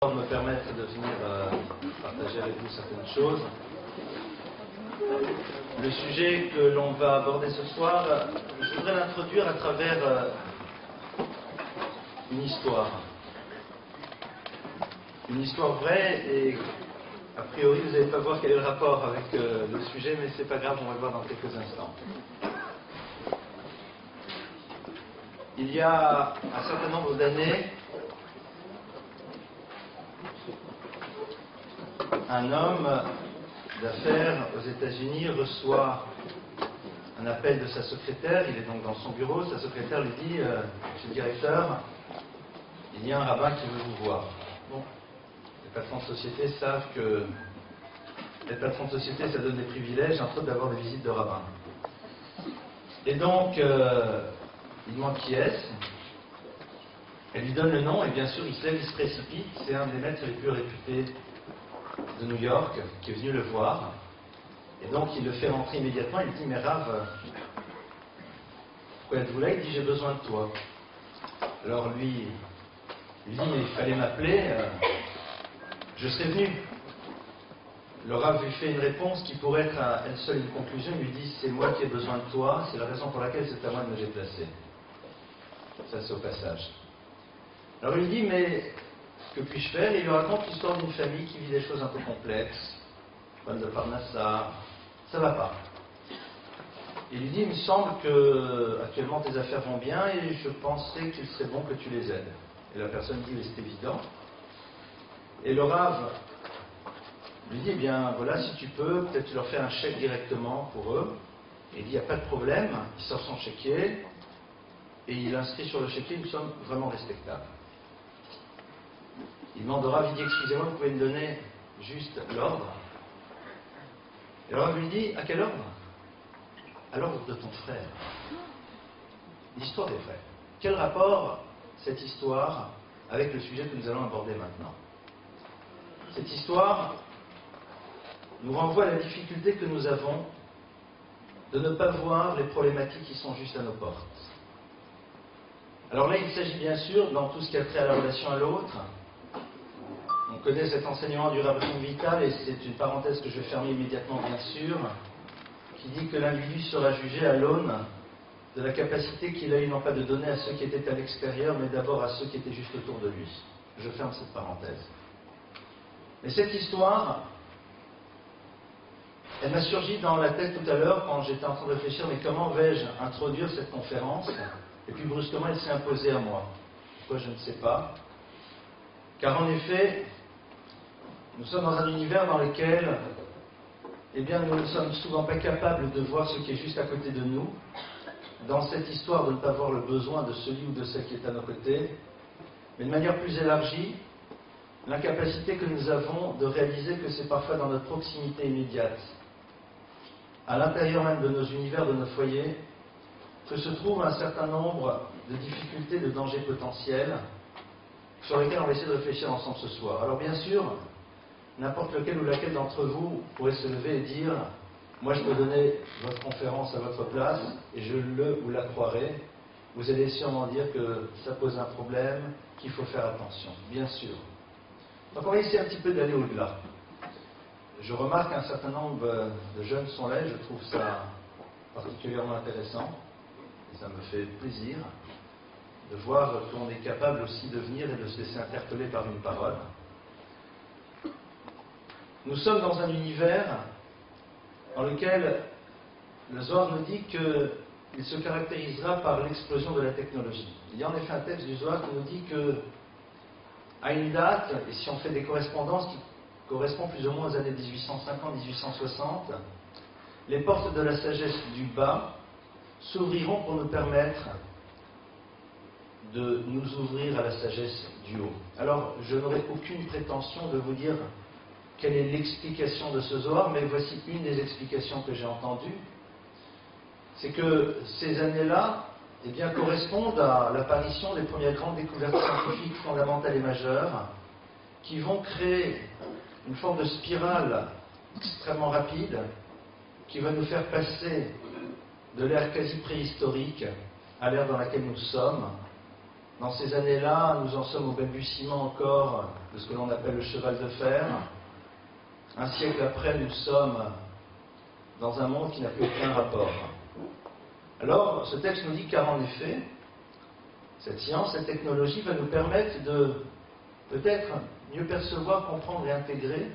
me permettre de venir partager avec vous certaines choses. Le sujet que l'on va aborder ce soir, je voudrais l'introduire à travers une histoire. Une histoire vraie et a priori vous n'allez pas voir quel est le rapport avec le sujet, mais c'est pas grave, on va le voir dans quelques instants. Il y a un certain nombre d'années, un homme d'affaires aux États-Unis reçoit un appel de sa secrétaire. Il est donc dans son bureau. Sa secrétaire lui dit Monsieur le directeur, il y a un rabbin qui veut vous voir. Bon, les patrons de société savent que les patrons de société, ça donne des privilèges, entre autres d'avoir des visites de rabbins. Et donc, il demande qui est-ce. Elle lui donne le nom et bien sûr, il se lève, il se précipite. C'est un des maîtres les plus réputés de New York qui est venu le voir. Et donc, il le fait rentrer immédiatement. Il dit, mais Rav, pourquoi êtes-vous là? Il dit, j'ai besoin de toi. Alors lui, il dit, mais il fallait m'appeler, je serais venu. Le Rav lui fait une réponse qui pourrait être à elle seule une conclusion. Il lui dit, c'est moi qui ai besoin de toi, c'est la raison pour laquelle c'est à moi de me déplacer. Ça, c'est au passage. Alors il lui dit, mais que puis-je faire? Et il lui raconte l'histoire d'une famille qui vit des choses un peu complexes, problème de Parnassa, ça va pas. Il lui dit, il me semble que actuellement tes affaires vont bien et je pensais qu'il serait bon que tu les aides. Et la personne dit, mais c'est évident. Et le Rav lui dit, eh bien voilà, si tu peux, peut-être tu leur fais un chèque directement pour eux. Et il dit, il n'y a pas de problème. Il sort son chéquier et il inscrit sur le chéquier une somme vraiment respectable. Il demande au Rav, il dit, excusez-moi, vous pouvez me donner juste l'ordre? Et le Rav lui dit, à quel ordre? À l'ordre de ton frère. L'histoire des frères. Quel rapport cette histoire avec le sujet que nous allons aborder maintenant? Cette histoire nous renvoie à la difficulté que nous avons de ne pas voir les problématiques qui sont juste à nos portes. Alors là, il s'agit bien sûr, dans tout ce qui a trait à la relation à l'autre, on connaît cet enseignement du Rabbin Vital, et c'est une parenthèse que je vais fermer immédiatement, bien sûr, qui dit que l'individu sera jugé à l'aune de la capacité qu'il a eu non pas de donner à ceux qui étaient à l'extérieur, mais d'abord à ceux qui étaient juste autour de lui. Je ferme cette parenthèse. Mais cette histoire, elle m'a surgi dans la tête tout à l'heure quand j'étais en train de réfléchir, mais comment vais-je introduire cette conférence? Et puis brusquement, elle s'est imposée à moi. Pourquoi, je ne sais pas. Car en effet, nous sommes dans un univers dans lequel, eh bien, nous ne sommes souvent pas capables de voir ce qui est juste à côté de nous. Dans cette histoire de ne pas voir le besoin de celui ou de celle qui est à nos côtés, mais de manière plus élargie, l'incapacité que nous avons de réaliser que c'est parfois dans notre proximité immédiate, à l'intérieur même de nos univers, de nos foyers, que se trouve un certain nombre de difficultés, de dangers potentiels, sur lesquels on va essayer de réfléchir ensemble ce soir. Alors bien sûr, n'importe lequel ou laquelle d'entre vous pourrait se lever et dire « Moi je peux donner votre conférence à votre place et je le ou la croirai ». Vous allez sûrement dire que ça pose un problème, qu'il faut faire attention. Bien sûr. Donc on va essayer un petit peu d'aller au-delà. Je remarque qu'un certain nombre de jeunes sont là et je trouve ça particulièrement intéressant. Et ça me fait plaisir de voir qu'on est capable aussi de venir et de se laisser interpeller par une parole. Nous sommes dans un univers dans lequel le Zohar nous dit qu'il se caractérisera par l'explosion de la technologie. Il y a en effet un texte du Zohar qui nous dit que à une date, et si on fait des correspondances qui correspondent plus ou moins aux années 1850-1860, les portes de la sagesse du bas s'ouvriront pour nous permettre de nous ouvrir à la sagesse du haut. Alors, je n'aurai aucune prétention de vous dire quelle est l'explication de ce Zohar, mais voici une des explications que j'ai entendues. C'est que ces années-là, eh bien, correspondent à l'apparition des premières grandes découvertes scientifiques fondamentales et majeures qui vont créer une forme de spirale extrêmement rapide qui va nous faire passer de l'ère quasi préhistorique à l'ère dans laquelle nous sommes, Dans ces années-là, nous en sommes au balbutiement encore de ce que l'on appelle le cheval de fer. Un siècle après, nous sommes dans un monde qui n'a plus aucun rapport. Alors, ce texte nous dit car en effet, cette science, cette technologie va nous permettre de peut-être mieux percevoir, comprendre et intégrer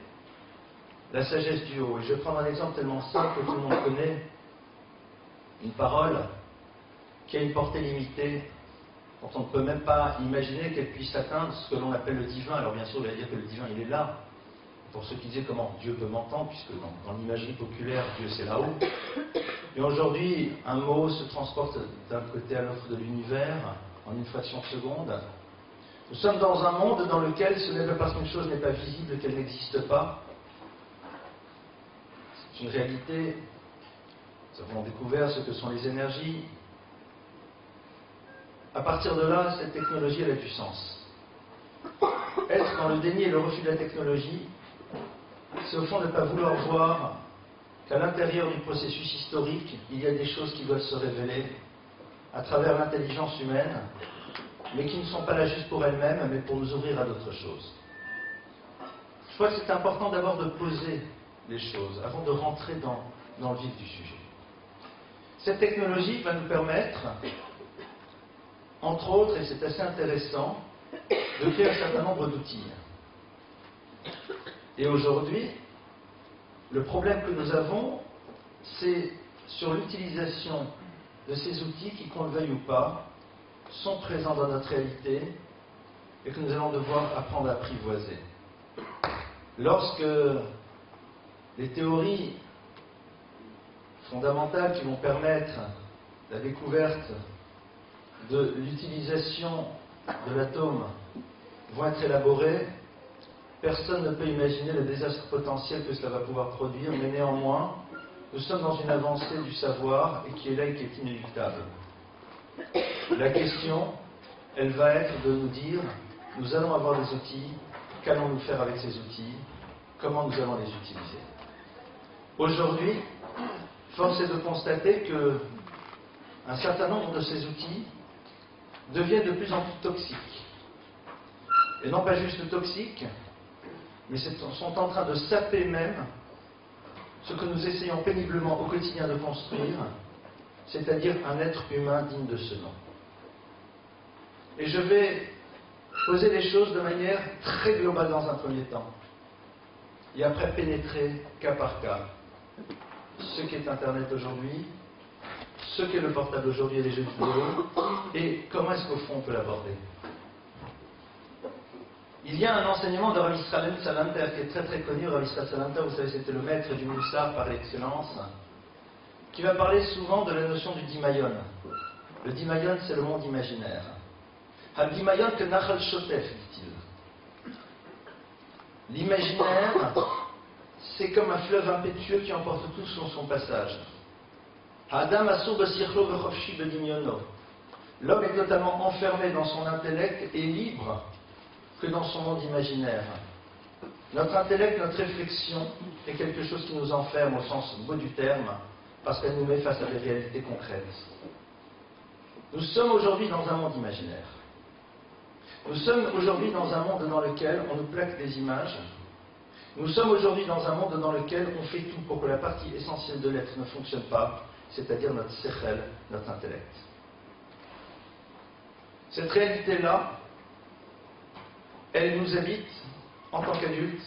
la sagesse du haut. Et je vais prendre un exemple tellement simple que tout le monde connaît. Une parole qui a une portée limitée, dont on ne peut même pas imaginer qu'elle puisse atteindre ce que l'on appelle le divin. Alors bien sûr, on va dire que le divin, il est là. Pour ceux qui disaient comment Dieu peut m'entendre, puisque dans l'imagerie populaire, Dieu c'est là-haut. Et aujourd'hui, un mot se transporte d'un côté à l'autre de l'univers en une fraction de seconde. Nous sommes dans un monde dans lequel ce n'est pas parce qu'une chose n'est pas visible qu'elle n'existe pas. C'est une réalité. Nous avons découvert ce que sont les énergies. À partir de là, cette technologie, elle a du sens. Être dans le déni et le refus de la technologie, c'est au fond de ne pas vouloir voir qu'à l'intérieur du processus historique, il y a des choses qui doivent se révéler à travers l'intelligence humaine, mais qui ne sont pas là juste pour elles-mêmes, mais pour nous ouvrir à d'autres choses. Je crois que c'est important d'abord de poser les choses avant de rentrer dans le vif du sujet. Cette technologie va nous permettre, entre autres, et c'est assez intéressant, de créer un certain nombre d'outils. Et aujourd'hui, le problème que nous avons, c'est sur l'utilisation de ces outils qui, qu'on le veuille ou pas, sont présents dans notre réalité et que nous allons devoir apprendre à apprivoiser. Lorsque les théories fondamentales qui vont permettre la découverte de l'utilisation de l'atome vont être élaborées, personne ne peut imaginer le désastre potentiel que cela va pouvoir produire, mais néanmoins, nous sommes dans une avancée du savoir et qui est là et qui est inéluctable. La question, elle va être de nous dire, nous allons avoir des outils, qu'allons-nous faire avec ces outils, comment nous allons les utiliser. Aujourd'hui, force est de constater que un certain nombre de ces outils deviennent de plus en plus toxiques. Et non pas juste toxiques, mais sont en train de saper même ce que nous essayons péniblement au quotidien de construire, c'est-à-dire un être humain digne de ce nom. Et je vais poser les choses de manière très globale dans un premier temps, et après pénétrer cas par cas ce qu'est Internet aujourd'hui, ce qu'est le portable aujourd'hui et les jeux vidéo, et comment est-ce qu'au fond on peut l'aborder. Il y a un enseignement de Rav Israël Salanter qui est très très connu. Rav Israël Salanter, vous savez, c'était le maître du Moussar par excellence, qui va parler souvent de la notion du Dimayon. Le Dimayon, c'est le monde imaginaire. Al Dimayon que Nachal Shotef, dit-il. L'imaginaire, c'est comme un fleuve impétueux qui emporte tout sur son passage. Adam Asur B'Sircho V'Chofshi B'Dimyono. L'homme est totalement enfermé dans son intellect et libre que dans son monde imaginaire. Notre intellect, notre réflexion est quelque chose qui nous enferme au sens beau du terme, parce qu'elle nous met face à des réalités concrètes. Nous sommes aujourd'hui dans un monde imaginaire. Nous sommes aujourd'hui dans un monde dans lequel on nous plaque des images. Nous sommes aujourd'hui dans un monde dans lequel on fait tout pour que la partie essentielle de l'être ne fonctionne pas, c'est-à-dire notre sechel, notre intellect. Cette réalité-là, elle nous habite en tant qu'adultes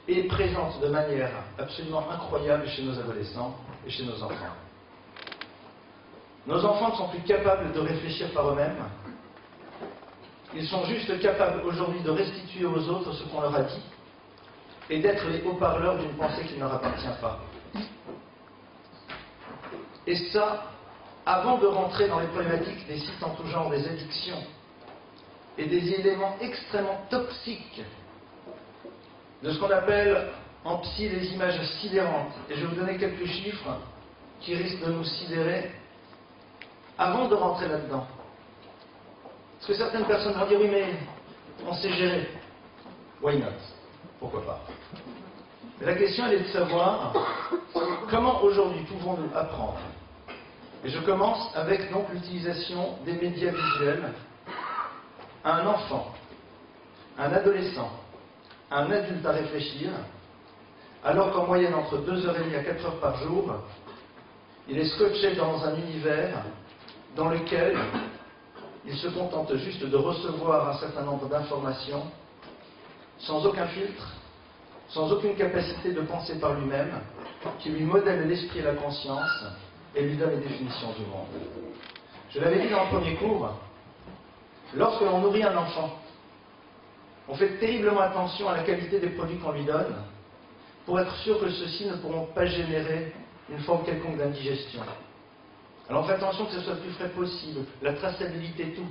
et est présente de manière absolument incroyable chez nos adolescents et chez nos enfants. Nos enfants ne sont plus capables de réfléchir par eux-mêmes. Ils sont juste capables aujourd'hui de restituer aux autres ce qu'on leur a dit et d'être les haut-parleurs d'une pensée qui ne leur appartient pas. Et ça, avant de rentrer dans les problématiques des sites en tout genre, des addictions, et des éléments extrêmement toxiques de ce qu'on appelle en psy les images sidérantes. Et je vais vous donner quelques chiffres qui risquent de nous sidérer avant de rentrer là-dedans. Parce que certaines personnes vont dire oui mais on sait gérer. Why not? Pourquoi pas? Mais la question elle est de savoir comment aujourd'hui pouvons-nous apprendre. Et je commence avec donc l'utilisation des médias visuels à un enfant, à un adolescent, à un adulte à réfléchir, alors qu'en moyenne entre 2h30 à 4h par jour, il est scotché dans un univers dans lequel il se contente juste de recevoir un certain nombre d'informations sans aucun filtre, sans aucune capacité de penser par lui-même, qui lui modèle l'esprit et la conscience et lui donne les définitions du monde. Je l'avais dit dans le premier cours, lorsque l'on nourrit un enfant, on fait terriblement attention à la qualité des produits qu'on lui donne pour être sûr que ceux-ci ne pourront pas générer une forme quelconque d'indigestion. Alors on fait attention que ce soit le plus frais possible, la traçabilité, tout.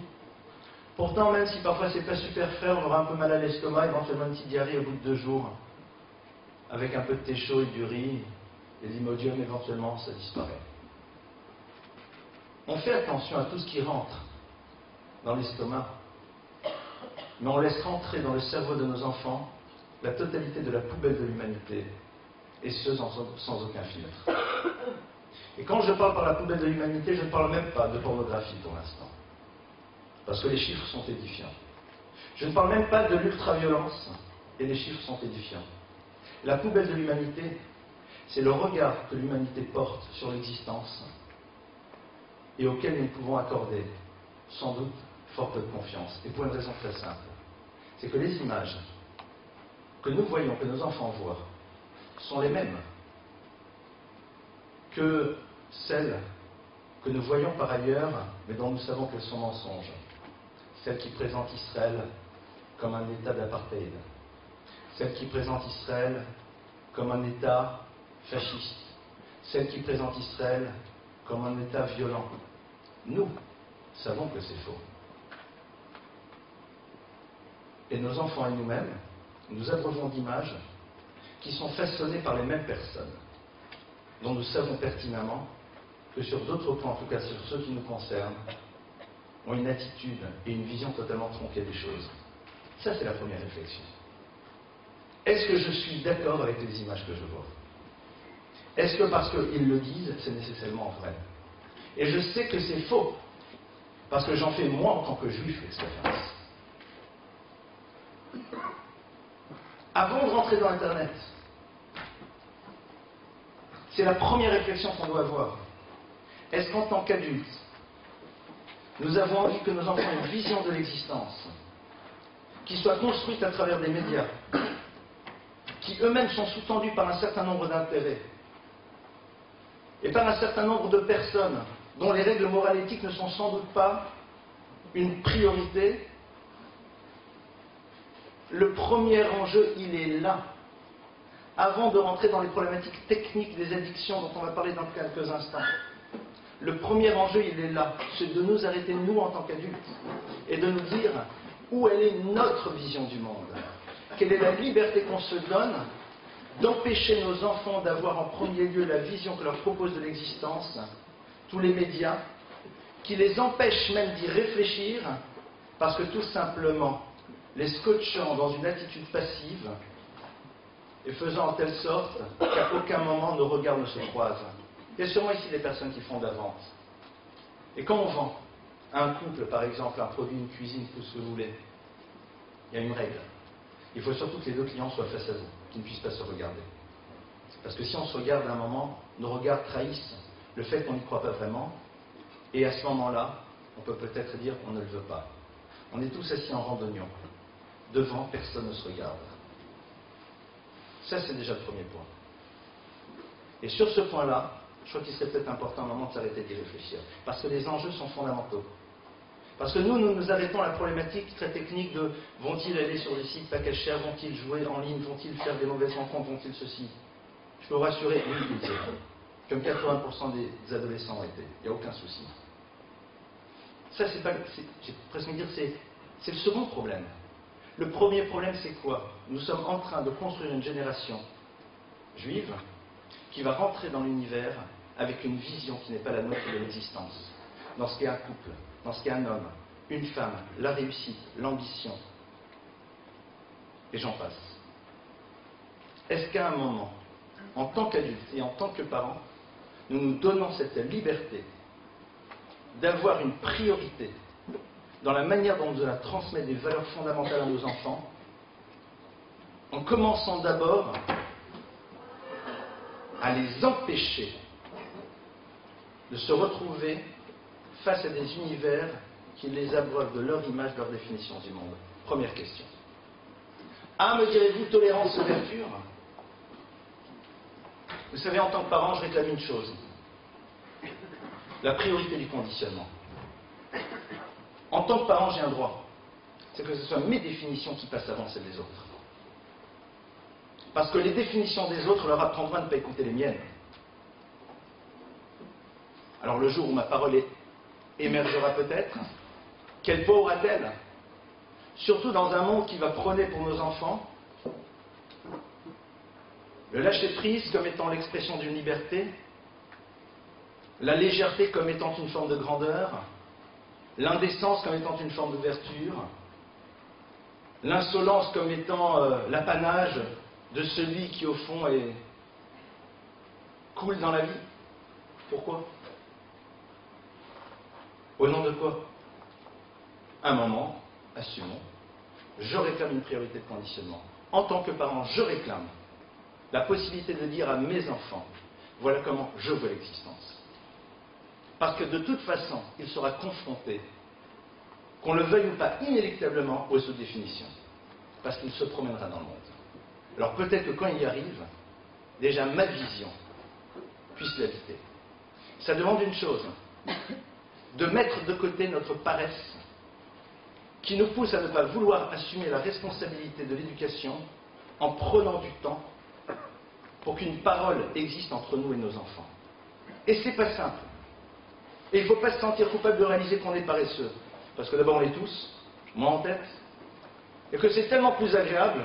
Pourtant, même si parfois c'est pas super frais, on aura un peu mal à l'estomac, éventuellement une petite diarrhée au bout de 2 jours, avec un peu de thé chaud et du riz, et l'imodium, éventuellement, ça disparaît. On fait attention à tout ce qui rentre dans l'estomac, mais on laisse rentrer dans le cerveau de nos enfants la totalité de la poubelle de l'humanité, et ce, sans aucun filtre. Et quand je parle par la poubelle de l'humanité, je ne parle même pas de pornographie pour l'instant, parce que les chiffres sont édifiants. Je ne parle même pas de l'ultraviolence, et les chiffres sont édifiants. La poubelle de l'humanité, c'est le regard que l'humanité porte sur l'existence, et auquel nous pouvons accorder, sans doute, fort peu de confiance. Et pour une raison très simple, c'est que les images que nous voyons, que nos enfants voient, sont les mêmes que celles que nous voyons par ailleurs, mais dont nous savons qu'elles sont mensonges. Celles qui présentent Israël comme un État d'apartheid. Celles qui présentent Israël comme un État fasciste. Celles qui présentent Israël comme un État violent. Nous savons que c'est faux. Et nos enfants et nous-mêmes, nous abreuvons d'images qui sont façonnées par les mêmes personnes, dont nous savons pertinemment que sur d'autres plans, en tout cas sur ceux qui nous concernent, ont une attitude et une vision totalement tronquée des choses. Ça, c'est la première réflexion. Est-ce que je suis d'accord avec les images que je vois? Est-ce que parce qu'ils le disent, c'est nécessairement vrai? Et je sais que c'est faux, parce que j'en fais moi en tant que juif l'expérience. Avant de rentrer dans Internet, c'est la première réflexion qu'on doit avoir. Est-ce qu'en tant qu'adultes, nous avons envie que nos enfants aient une vision de l'existence qui soit construite à travers des médias, qui eux-mêmes sont sous-tendus par un certain nombre d'intérêts et par un certain nombre de personnes dont les règles morales et éthiques ne sont sans doute pas une priorité? Le premier enjeu, il est là. Avant de rentrer dans les problématiques techniques des addictions dont on va parler dans quelques instants, le premier enjeu, il est là. C'est de nous arrêter, nous, en tant qu'adultes, et de nous dire où elle est notre vision du monde. Quelle est la liberté qu'on se donne d'empêcher nos enfants d'avoir en premier lieu la vision que leur propose de l'existence, tous les médias, qui les empêchent même d'y réfléchir, parce que tout simplement, les scotchant dans une attitude passive et faisant en telle sorte qu'à aucun moment nos regards ne se croisent. Il y a sûrement ici des personnes qui font de la vente. Et quand on vend à un couple, par exemple, un produit, une cuisine, tout ce que vous voulez, il y a une règle. Il faut surtout que les 2 clients soient face à vous, qu'ils ne puissent pas se regarder. Parce que si on se regarde à un moment, nos regards trahissent le fait qu'on n'y croit pas vraiment, et à ce moment-là, on peut peut-être dire qu'on ne le veut pas. On est tous assis en rang d'oignon. Devant, personne ne se regarde. Ça, c'est déjà le premier point. Et sur ce point-là, je crois qu'il serait peut-être important un moment de s'arrêter d'y réfléchir. Parce que les enjeux sont fondamentaux. Parce que nous nous arrêtons à la problématique très technique de vont-ils aller sur des sites pas cachers, vont-ils jouer en ligne, vont-ils faire des mauvaises rencontres, vont-ils ceci? Je peux vous rassurer, oui, ils iront. Comme 80% des adolescents ont été. Il n'y a aucun souci. Ça, c'est pas. J'ai presque envie de dire, c'est le second problème. Le premier problème, c'est quoi? Nous sommes en train de construire une génération juive qui va rentrer dans l'univers avec une vision qui n'est pas la nôtre de l'existence. Dans ce qu'est un couple, dans ce qu'est un homme, une femme, la réussite, l'ambition, et j'en passe. Est-ce qu'à un moment, en tant qu'adultes et en tant que parents, nous nous donnons cette liberté d'avoir une priorité dans la manière dont nous allons transmettre des valeurs fondamentales à nos enfants, en commençant d'abord à les empêcher de se retrouver face à des univers qui les abreuvent de leur image, de leur définition du monde. Première question. Ah, me direz-vous, tolérance, ouverture? Vous savez, en tant que parent, je réclame une chose. La priorité du conditionnement. En tant que parent, j'ai un droit. C'est que ce soit mes définitions qui passent avant celles des autres. Parce que les définitions des autres leur apprendront à ne pas écouter les miennes. Alors le jour où ma parole émergera peut-être, quel poids aura-t-elle? Surtout dans un monde qui va prôner pour nos enfants le lâcher-prise comme étant l'expression d'une liberté, la légèreté comme étant une forme de grandeur, l'indécence comme étant une forme d'ouverture, l'insolence comme étant l'apanage de celui qui, au fond, coule dans la vie. Pourquoi? Au nom de quoi? Un moment, assumons, je réclame une priorité de conditionnement. En tant que parent, je réclame la possibilité de dire à mes enfants, voilà comment je vois l'existence. Parce que de toute façon, il sera confronté, qu'on le veuille ou pas, inéluctablement aux auto-définitions. Parce qu'il se promènera dans le monde. Alors peut-être que quand il y arrive, déjà ma vision puisse l'habiter. Ça demande une chose, de mettre de côté notre paresse, qui nous pousse à ne pas vouloir assumer la responsabilité de l'éducation en prenant du temps pour qu'une parole existe entre nous et nos enfants. Et c'est pas simple. Et il ne faut pas se sentir coupable de réaliser qu'on est paresseux. Parce que d'abord on l'est tous, moi en tête, et que c'est tellement plus agréable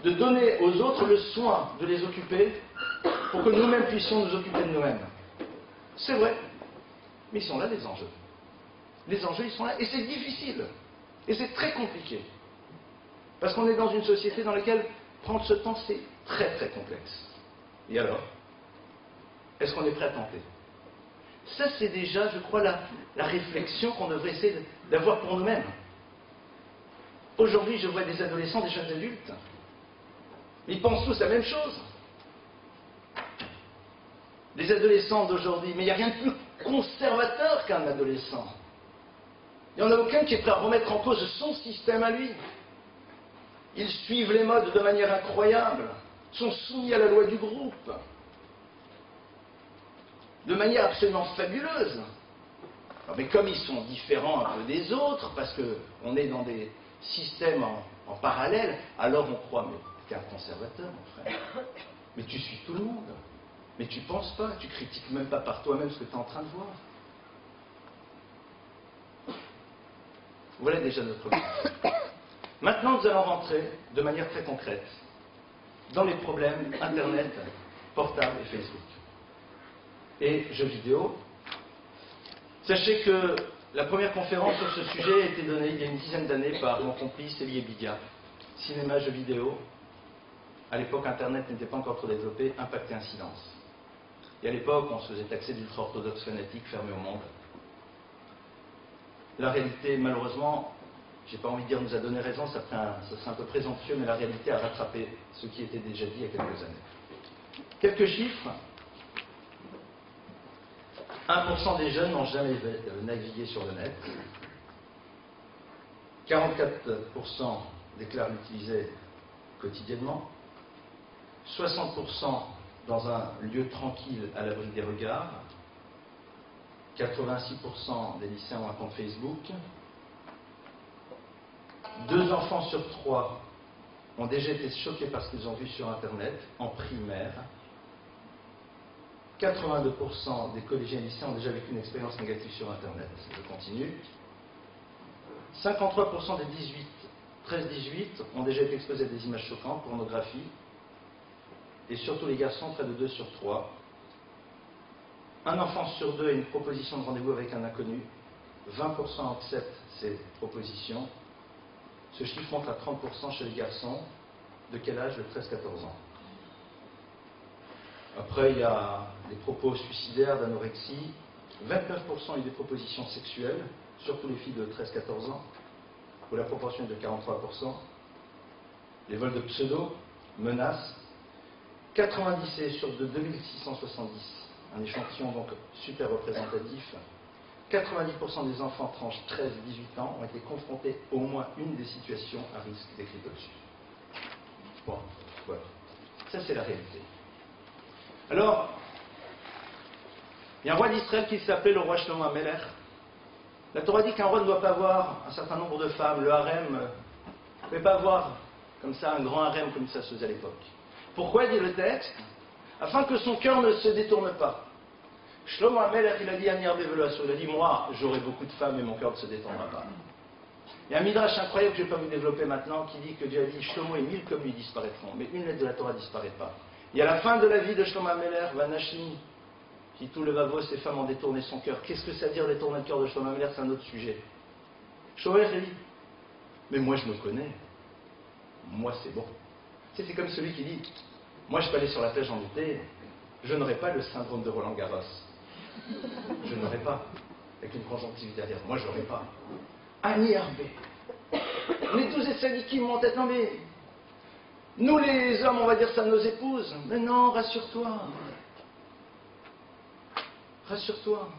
de donner aux autres le soin de les occuper pour que nous-mêmes puissions nous occuper de nous-mêmes. C'est vrai, mais ils sont là les enjeux. Les enjeux, ils sont là, et c'est difficile. Et c'est très compliqué. Parce qu'on est dans une société dans laquelle prendre ce temps, c'est très très complexe. Et alors, est-ce qu'on est prêt à tenter? Ça, c'est déjà, je crois, la réflexion qu'on devrait essayer d'avoir pour nous-mêmes. Aujourd'hui, je vois des adolescents, des jeunes adultes. Ils pensent tous la même chose. Les adolescents d'aujourd'hui, mais il n'y a rien de plus conservateur qu'un adolescent. Il n'y en a aucun qui est prêt à remettre en cause son système à lui. Ils suivent les modes de manière incroyable, sont soumis à la loi du groupe, de manière absolument fabuleuse. Alors, mais comme ils sont différents un peu des autres, parce qu'on est dans des systèmes en parallèle, alors on croit, mais t'es un conservateur, mon frère. Mais tu suis tout le monde. Mais tu penses pas, tu critiques même pas par toi-même ce que tu es en train de voir. Voilà déjà notre problème. Maintenant, nous allons rentrer de manière très concrète dans les problèmes Internet, portable et Facebook. Et jeux vidéo. Sachez que la première conférence sur ce sujet a été donnée il y a une dizaine d'années par mon complice Elie Bidia. Cinéma, jeux vidéo. À l'époque, Internet n'était pas encore trop développé, impact et incidence. Et à l'époque, on se faisait taxer d'ultra-orthodoxes fanatiques fermés au monde. La réalité, malheureusement, j'ai pas envie de dire nous a donné raison, ça serait un peu présomptueux, mais la réalité a rattrapé ce qui était déjà dit il y a quelques années. Quelques chiffres. 1% des jeunes n'ont jamais navigué sur le net. 44% déclarent l'utiliser quotidiennement. 60% dans un lieu tranquille à l'abri des regards. 86% des lycéens ont un compte Facebook. 2 enfants sur 3 ont déjà été choqués par ce qu'ils ont vu sur Internet, en primaire. 82% des collégiens et lycéens ont déjà vécu une expérience négative sur Internet. Je continue. 53% des 13-18 ont déjà été exposés à des images choquantes, pornographie. Et surtout les garçons, près de 2 sur 3. Un enfant sur 2 a une proposition de rendez-vous avec un inconnu. 20% acceptent ces propositions. Ce chiffre monte à 30% chez les garçons. De quel âge? De 13-14 ans. Après, il y a des propos suicidaires, d'anorexie. 29% ont eu des propositions sexuelles, surtout les filles de 13-14 ans. où la proportion est de 43%, les vols de pseudo, menaces, 90 sur de 2670, un échantillon donc super représentatif, 90% des enfants tranche 13-18 ans ont été confrontés au moins une des situations à risque décrites au-dessus. Bon, voilà. Ça c'est la réalité. Alors, il y a un roi d'Israël qui s'appelait le roi Shlomo HaMelech. La Torah dit qu'un roi ne doit pas avoir un certain nombre de femmes, le harem, ne pouvait pas avoir comme ça un grand harem comme ça se faisait à l'époque. Pourquoi, dit le texte? Afin que son cœur ne se détourne pas. Shlomo HaMelech, il a dit à Nirbe Veloasso, il a dit, moi, j'aurai beaucoup de femmes et mon cœur ne se détendra pas. Il y a un midrash incroyable que je ne vais pas vous développer maintenant qui dit que Dieu a dit, Shlomo et 1000 comme lui disparaîtront, mais une lettre de la Torah ne disparaît pas. Et à la fin de la vie de Shlomo HaMelech, Vanashim, qui tout le vavo, ces femmes ont détourné son cœur. Qu'est-ce que ça veut dire détourner le cœur de Shlomo HaMelech? C'est un autre sujet. Shlomo HaMelech dit, mais moi je me connais, moi c'est bon. C'est comme celui qui dit, moi je peux aller sur la plage en été, je n'aurai pas le syndrome de Roland Garros. Je n'aurai pas, avec une conjonctive derrière, moi je n'aurai pas. Annie Hervé, les 12 et qui montent en tête, non mais, nous les hommes on va dire ça à nos épouses, mais non, rassure-toi. Rassure-toi.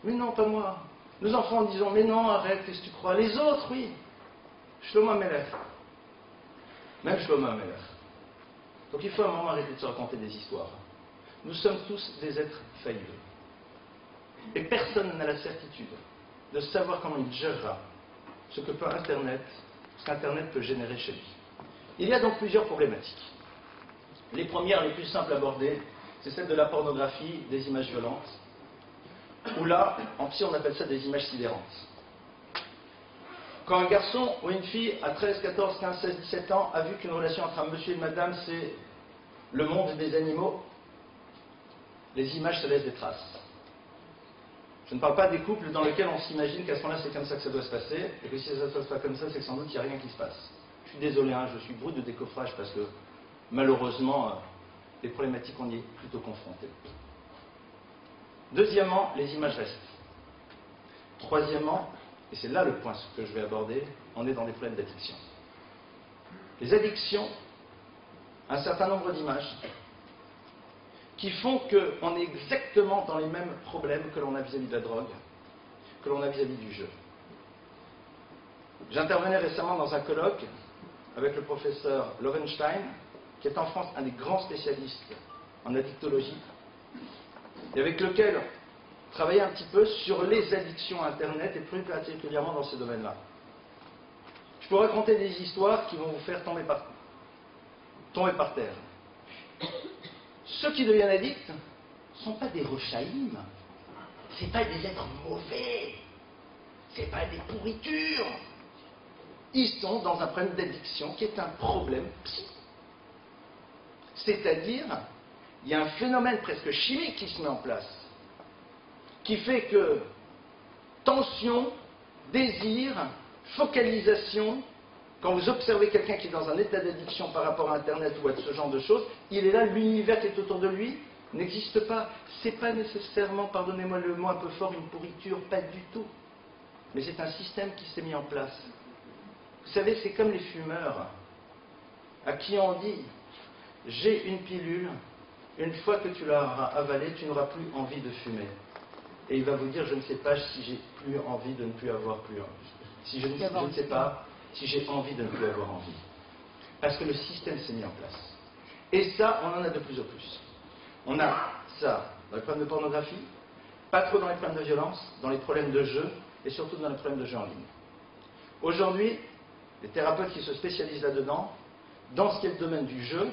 Mais non, pas moi. Nos enfants disons, mais non, arrête, qu'est-ce que tu crois? Les autres, oui. Shlomo HaMelech. Même Shlomo HaMelech. Donc il faut à un moment arrêter de se raconter des histoires. Nous sommes tous des êtres faillibles. Et personne n'a la certitude de savoir comment il gérera ce que peut Internet, ce qu'Internet peut générer chez lui. Il y a donc plusieurs problématiques. Les premières, les plus simples à aborder, c'est celle de la pornographie, des images violentes, où là, en psy, on appelle ça des images sidérantes. Quand un garçon ou une fille à 13, 14, 15, 16, 17 ans a vu qu'une relation entre un monsieur et une madame, c'est le monde des animaux, les images se laissent des traces. Je ne parle pas des couples dans lesquels on s'imagine qu'à ce moment-là, c'est comme ça que ça doit se passer, et que si ça ne se passe pas comme ça, c'est que sans doute il n'y a rien qui se passe. Je suis désolé, hein, je suis brut de décoffrage parce que malheureusement, les problématiques, on y est plutôt confrontés. Deuxièmement, les images restent. Troisièmement, et c'est là le point que je vais aborder, on est dans des problèmes d'addiction. Les addictions, un certain nombre d'images, qui font qu'on est exactement dans les mêmes problèmes que l'on a vis-à-vis de la drogue, que l'on a vis-à-vis du jeu. J'intervenais récemment dans un colloque avec le professeur Lovenstein, qui est en France un des grands spécialistes en addictologie, et avec lequel on travaillait un petit peu sur les addictions à Internet, et plus particulièrement dans ces domaines-là. Je peux raconter des histoires qui vont vous faire tomber par terre. Ceux qui deviennent addicts ne sont pas des rechaïm, ce n'est pas des êtres mauvais, ce n'est pas des pourritures. Ils sont dans un problème d'addiction qui est un problème psy. C'est-à-dire, il y a un phénomène presque chimique qui se met en place, qui fait que tension, désir, focalisation, quand vous observez quelqu'un qui est dans un état d'addiction par rapport à Internet ou à ce genre de choses, il est là, l'univers qui est autour de lui n'existe pas. C'est pas nécessairement, pardonnez-moi le mot un peu fort, une pourriture, pas du tout. Mais c'est un système qui s'est mis en place. Vous savez, c'est comme les fumeurs, à qui on dit, j'ai une pilule, une fois que tu l'auras avalée, tu n'auras plus envie de fumer. Et il va vous dire, je ne sais pas si j'ai plus envie de ne plus avoir plus envie. Si je ne sais pas si j'ai envie de ne plus avoir envie. Parce que le système s'est mis en place. Et ça, on en a de plus en plus. On a ça dans les problèmes de pornographie, pas trop dans les problèmes de violence, dans les problèmes de jeu, et surtout dans les problèmes de jeu en ligne. Aujourd'hui, les thérapeutes qui se spécialisent là-dedans, dans ce qui est le domaine du jeu,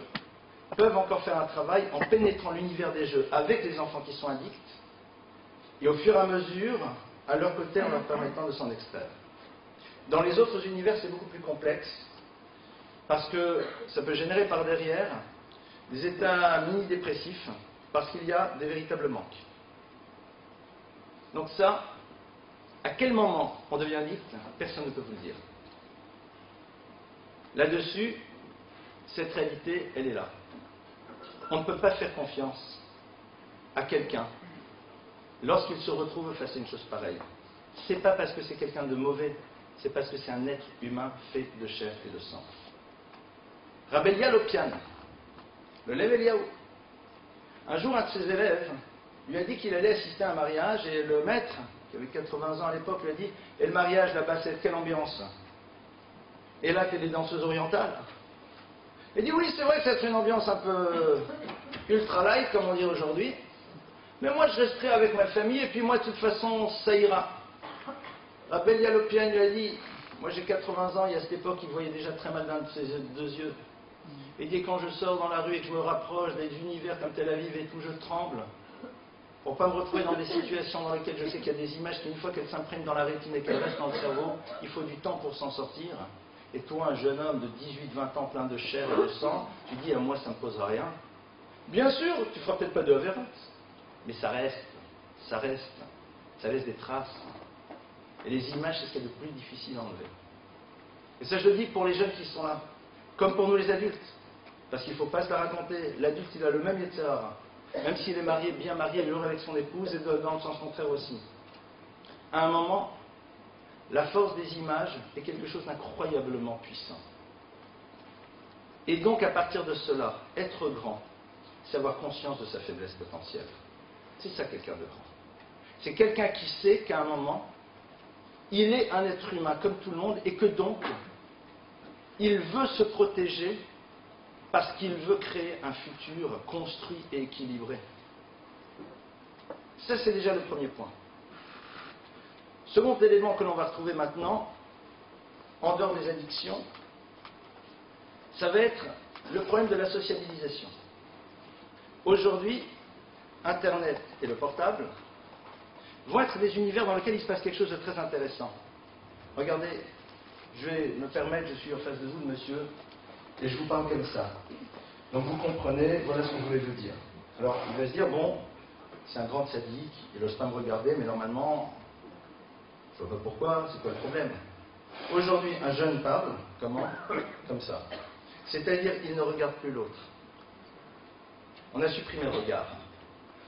peuvent encore faire un travail en pénétrant l'univers des jeux avec les enfants qui sont addicts, et au fur et à mesure, à leur côté, en leur permettant de s'en extraire. Dans les autres univers, c'est beaucoup plus complexe, parce que ça peut générer par derrière des états mini-dépressifs, parce qu'il y a des véritables manques. Donc ça, à quel moment on devient addict, personne ne peut vous le dire. Là-dessus, cette réalité, elle est là. On ne peut pas faire confiance à quelqu'un lorsqu'il se retrouve face à une chose pareille. C'est pas parce que c'est quelqu'un de mauvais c'est parce que c'est un être humain fait de chair et de sang. Rabbi Elia Lopian, le Lev Eliaou, un jour un de ses élèves lui a dit qu'il allait assister à un mariage et le maître, qui avait 80 ans à l'époque, lui a dit « Et le mariage là-bas, c'est quelle ambiance ?» Et là, t'es des danseuses orientales. Il dit « Oui, c'est vrai que c'est une ambiance un peu ultra light, comme on dit aujourd'hui, mais moi je resterai avec ma famille et puis moi de toute façon, ça ira. » Rabbi Elia Lopian lui a dit « Moi j'ai 80 ans, et à cette époque, il voyait déjà très mal d'un de ses deux yeux. Et dit quand je sors dans la rue et que je me rapproche des univers comme Tel Aviv et tout, je tremble. Pour ne pas me retrouver dans des situations dans lesquelles je sais qu'il y a des images qui, une fois qu'elles s'imprègnent dans la rétine et qu'elles restent dans le cerveau, il faut du temps pour s'en sortir. Et toi, un jeune homme de 18-20 ans plein de chair et de sang, tu dis à moi ça ne me posera rien. Bien sûr, tu ne feras peut-être pas de Averot, mais ça laisse des traces. Et les images, c'est ce qui est le plus difficile à enlever. Et ça, je le dis pour les jeunes qui sont là, comme pour nous les adultes. Parce qu'il ne faut pas se la raconter. L'adulte, il a le même Yetzirah. Même s'il est marié, bien marié, il est heureux avec son épouse, et dans le sens contraire aussi. À un moment, la force des images est quelque chose d'incroyablement puissant. Et donc, à partir de cela, être grand, c'est avoir conscience de sa faiblesse potentielle. C'est ça quelqu'un de grand. C'est quelqu'un qui sait qu'à un moment, il est un être humain comme tout le monde, et que donc, il veut se protéger parce qu'il veut créer un futur construit et équilibré. Ça, c'est déjà le premier point. Second élément que l'on va retrouver maintenant, en dehors des addictions, ça va être le problème de la sociabilisation. Aujourd'hui, Internet et le portable vont être des univers dans lesquels il se passe quelque chose de très intéressant. Regardez, je vais me permettre, je suis en face de vous, monsieur, et je vous parle comme ça. Donc vous comprenez, voilà ce que je voulais vous dire. Alors, il va se dire, bon, c'est un grand sadique, il n'ose pas me regarder, mais normalement, je ne vois pas pourquoi, c'est quoi le problème? Aujourd'hui, un jeune parle, comment? Comme ça. C'est-à-dire, il ne regarde plus l'autre. On a supprimé le regard.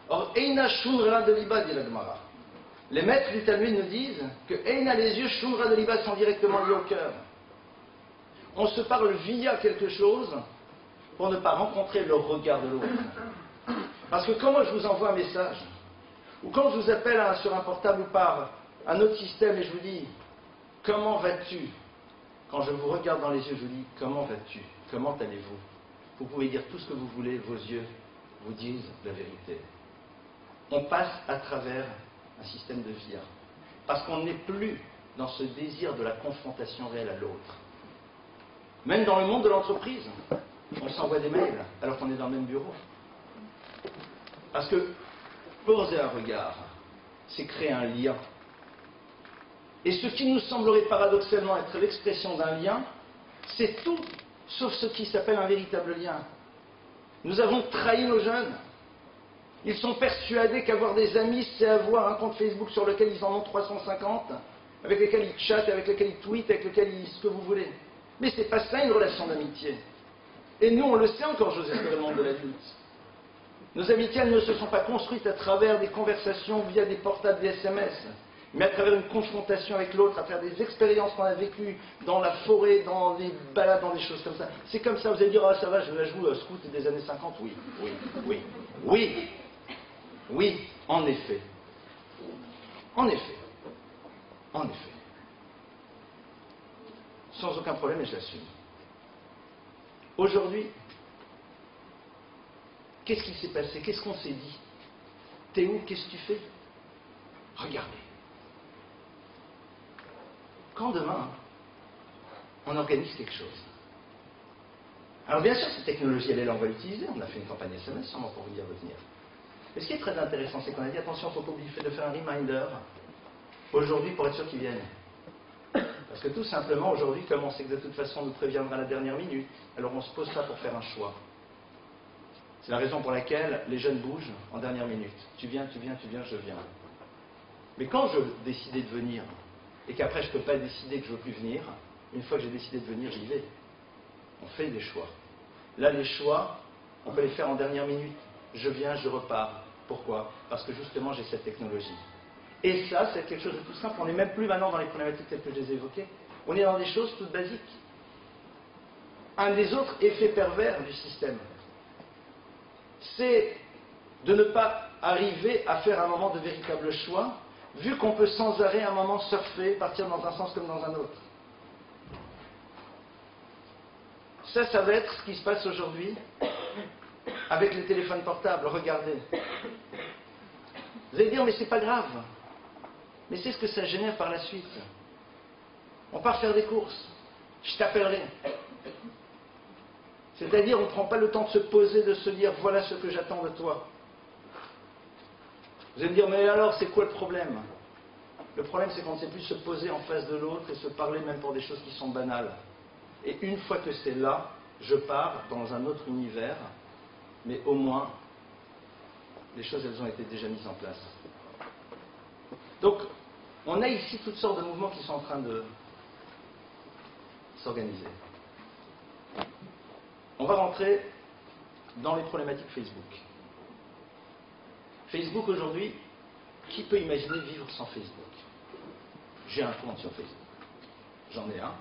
Or, Eina Shunra de Liba, dit la Gemara. Les maîtres du Talmud nous disent que Eina, les yeux, Shunra de Liba sont directement liés au cœur. On se parle via quelque chose pour ne pas rencontrer le regard de l'autre. Parce que quand moi je vous envoie un message, ou quand je vous appelle sur un portable ou par un autre système et je vous dis « Comment vas-tu ?» Quand je vous regarde dans les yeux, je vous dis « Comment vas-tu ? Comment allez-vous » Vous pouvez dire tout ce que vous voulez, vos yeux vous disent la vérité. On passe à travers un système de via. Parce qu'on n'est plus dans ce désir de la confrontation réelle à l'autre. Même dans le monde de l'entreprise, on s'envoie des mails alors qu'on est dans le même bureau. Parce que poser un regard, c'est créer un lien. Et ce qui nous semblerait paradoxalement être l'expression d'un lien, c'est tout sauf ce qui s'appelle un véritable lien. Nous avons trahi nos jeunes. Ils sont persuadés qu'avoir des amis, c'est avoir un compte Facebook sur lequel ils en ont 350, avec lesquels ils chattent, avec lesquels ils tweetent, avec lesquels ils... ce que vous voulez. Mais c'est pas ça une relation d'amitié. Et nous, on le sait encore, Joseph, dans le monde de l'adulte. Nos amitiés, elles ne se sont pas construites à travers des conversations via des portables, des SMS, mais à travers une confrontation avec l'autre, à travers des expériences qu'on a vécues dans la forêt, dans des balades, dans des choses comme ça. C'est comme ça, vous allez dire, ah ça va, je joue scout des années 50, oui, en effet. En effet. Sans aucun problème, et je l'assume. Aujourd'hui, qu'est-ce qui s'est passé? Qu'est-ce qu'on s'est dit? T'es où? Qu'est-ce que tu fais? Regardez. Quand demain, on organise quelque chose. Alors bien sûr, cette technologie, elle est là, on va l'utiliser. On a fait une campagne SMS sûrement pour vous dire de venir. Mais ce qui est très intéressant, c'est qu'on a dit, attention, il ne faut pas oublier de faire un reminder aujourd'hui pour être sûr qu'ils viennent. Parce que tout simplement, aujourd'hui, comme on sait que de toute façon, on nous préviendra à la dernière minute, alors on se pose ça pour faire un choix. C'est la raison pour laquelle les jeunes bougent en dernière minute. Tu viens, je viens. Mais quand je décidais de venir, et qu'après je ne peux pas décider que je ne veux plus venir, une fois que j'ai décidé de venir, j'y vais. On fait des choix. Là, les choix, on peut les faire en dernière minute. Je viens, je repars. Pourquoi? Parce que justement, j'ai cette technologie. Et ça, c'est quelque chose de tout simple. On n'est même plus maintenant dans les problématiques telles que je les ai évoquées. On est dans des choses toutes basiques. Un des autres effets pervers du système, c'est de ne pas arriver à faire un moment de véritable choix, vu qu'on peut sans arrêt à un moment surfer, partir dans un sens comme dans un autre. Ça va être ce qui se passe aujourd'hui avec les téléphones portables. Regardez. Vous allez dire, mais c'est pas grave. Mais c'est ce que ça génère par la suite. On part faire des courses. Je t'appellerai. C'est-à-dire, on ne prend pas le temps de se poser, de se dire, voilà ce que j'attends de toi. Vous allez me dire, mais alors, c'est quoi le problème? Le problème, c'est qu'on ne sait plus se poser en face de l'autre et se parler même pour des choses qui sont banales. Et une fois que c'est là, je pars dans un autre univers, mais au moins, les choses, elles ont été déjà mises en place. Donc, on a ici toutes sortes de mouvements qui sont en train de s'organiser. On va rentrer dans les problématiques Facebook. Facebook aujourd'hui, qui peut imaginer vivre sans Facebook? J'ai un compte sur Facebook. J'en ai un.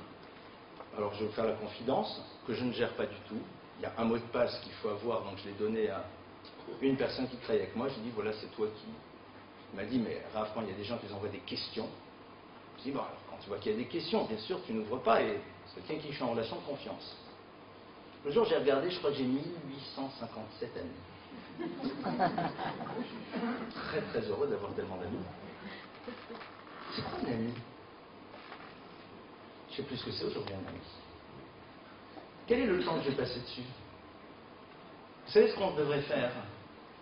Alors je vais vous faire la confidence que je ne gère pas du tout. Il y a un mot de passe qu'il faut avoir, donc je l'ai donné à une personne qui travaille avec moi. Je lui ai dit, voilà, c'est toi qui... Il m'a dit, mais Raph, quand il y a des gens qui envoient des questions, je lui ai dit, bon, alors, quand tu vois qu'il y a des questions, bien sûr, tu n'ouvres pas, et c'est quelqu'un qui je suis en relation de confiance. Le jour, j'ai regardé, je crois que j'ai 1857 amis. Très très heureux d'avoir tellement d'amis. C'est quoi un ami? Je ne sais plus ce que c'est aujourd'hui un ami. Quel est le temps que je vais passer dessus? Vous savez ce qu'on devrait faire?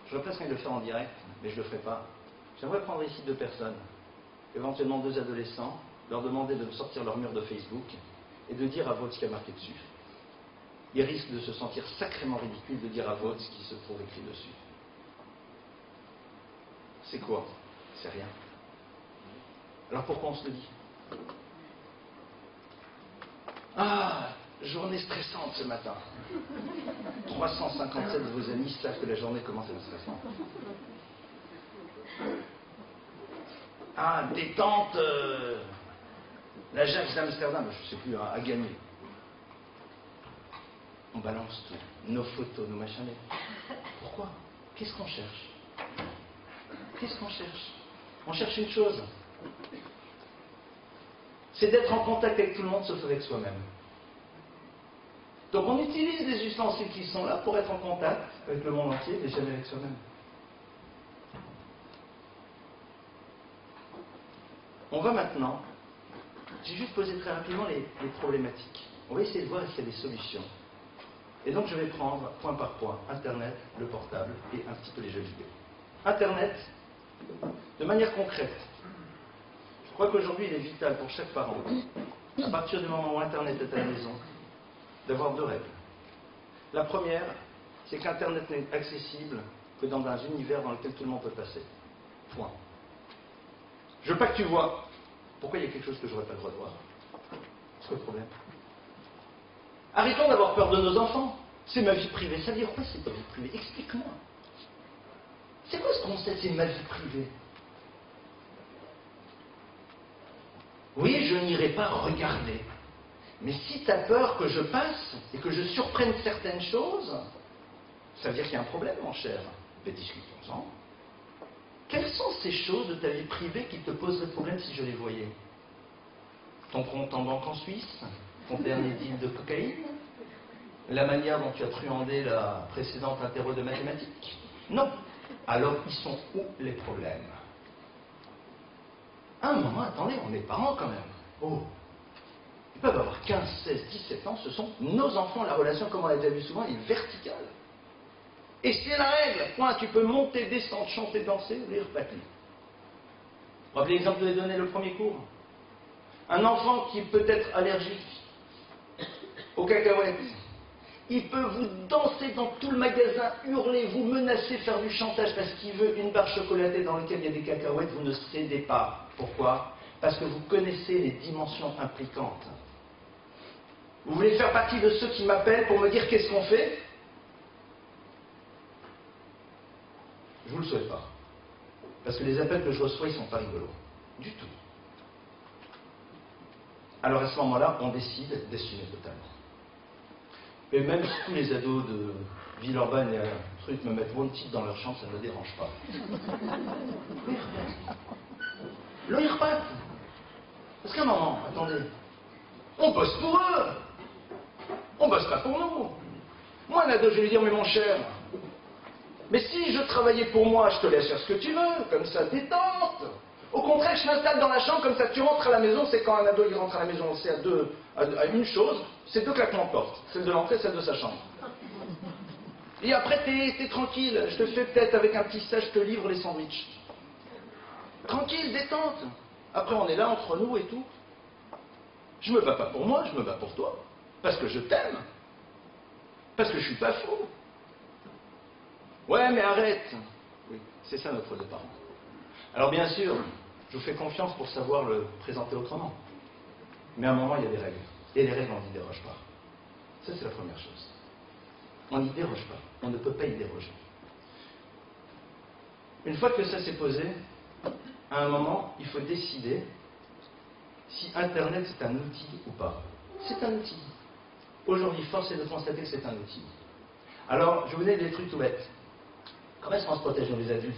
J'aurais presque envie de le faire en direct, mais je ne le ferai pas. J'aimerais prendre ici 2 personnes, éventuellement 2 adolescents, leur demander de sortir leur mur de Facebook et de dire à voix ce qui a marqué dessus. Ils risquent de se sentir sacrément ridicules de dire à voix ce qui se trouve écrit dessus. C'est quoi? C'est rien. Alors pourquoi on se le dit? Ah, journée stressante ce matin. 357 de vos amis savent que la journée commence à être stressante. Ah, détente, l'Ajax d'Amsterdam, je ne sais plus, a gagné. On balance tout, nos photos, nos machins. Pourquoi? Qu'est-ce qu'on cherche? Qu'est-ce qu'on cherche? On cherche une chose. C'est d'être en contact avec tout le monde sauf avec soi-même. Donc on utilise des ustensiles qui sont là pour être en contact avec le monde entier, mais jamais avec soi-même. On va maintenant, j'ai juste posé très rapidement les problématiques. On va essayer de voir s'il y a des solutions. Et donc je vais prendre point par point Internet, le portable et un petit peu les jeux vidéo. Internet, de manière concrète. Je crois qu'aujourd'hui il est vital pour chaque parent, à partir du moment où Internet est à la maison, d'avoir 2 règles. La première, c'est qu'Internet n'est accessible que dans un univers dans lequel tout le monde peut passer. Point. Je veux pas que tu vois. Pourquoi il y a quelque chose que je n'aurais pas le droit de voir? C'est quoi le problème? Arrêtons d'avoir peur de nos enfants. C'est ma vie privée. Ça veut dire quoi, c'est ta vie privée? Explique-moi. C'est quoi ce concept, c'est ma vie privée? Oui, je n'irai pas regarder. Mais si tu as peur que je passe et que je surprenne certaines choses, ça veut dire qu'il y a un problème, mon cher. Mais discutons-en. Quelles sont ces choses de ta vie privée qui te poseraient problème si je les voyais? Ton compte en banque en Suisse? Ton dernier deal de cocaïne? La manière dont tu as truandé la précédente interro de mathématiques? Non. Alors, ils sont où les problèmes? À un moment, attendez, on est parents quand même. Oh, ils peuvent avoir 15, 16, 17 ans, ce sont nos enfants. La relation, comme on l'a déjà vu souvent, est verticale. Et c'est la règle. Point, tu peux monter, descendre, chanter, danser, lire papier. Rappelez l'exemple que je vous ai donné le premier cours. Un enfant qui peut être allergique aux cacahuètes, il peut vous danser dans tout le magasin, hurler, vous menacer, faire du chantage parce qu'il veut une barre chocolatée dans laquelle il y a des cacahuètes, vous ne cédez pas. Pourquoi? Parce que vous connaissez les dimensions impliquantes. Vous voulez faire partie de ceux qui m'appellent pour me dire qu'est-ce qu'on fait? Je ne vous le souhaite pas. Parce que les appels que je reçois, ils ne sont pas rigolos. Du tout. Alors à ce moment-là, on décide d'assumer totalement. Et même si tous les ados de Villeurbanne et truc me mettent wanted dans leur chambre, ça ne me dérange pas. Là, ils repartent. Parce qu'à un moment, attendez, on bosse pour eux. On bosse pas pour nous. Moi, un ado, je vais lui dire, mais mon cher, mais si je travaillais pour moi, je te laisse faire ce que tu veux, comme ça, détente. Au contraire, je m'installe dans la chambre, comme ça, tu rentres à la maison, c'est quand un ado il rentre à la maison, c'est à une chose, c'est 2 claquements de porte, celle de l'entrée, celle de sa chambre. Et après, t'es tranquille, je te fais peut-être avec un petit stage, je te livre les sandwichs. Tranquille, détente. Après, on est là entre nous et tout. Je me bats pas pour moi, je me bats pour toi. Parce que je t'aime. Parce que je suis pas fou. Ouais, mais arrête. Oui, c'est ça notre rôle de parent. Alors bien sûr, je vous fais confiance pour savoir le présenter autrement. Mais à un moment, il y a des règles. Et les règles, on n'y déroge pas. Ça, c'est la première chose. On n'y déroge pas. On ne peut pas y déroger. Une fois que ça s'est posé, à un moment, il faut décider si Internet c'est un outil ou pas. C'est un outil. Aujourd'hui, force est de constater que c'est un outil. Alors, je vous donne des trucs tout bêtes. Comment est-ce qu'on se protège, nous les adultes,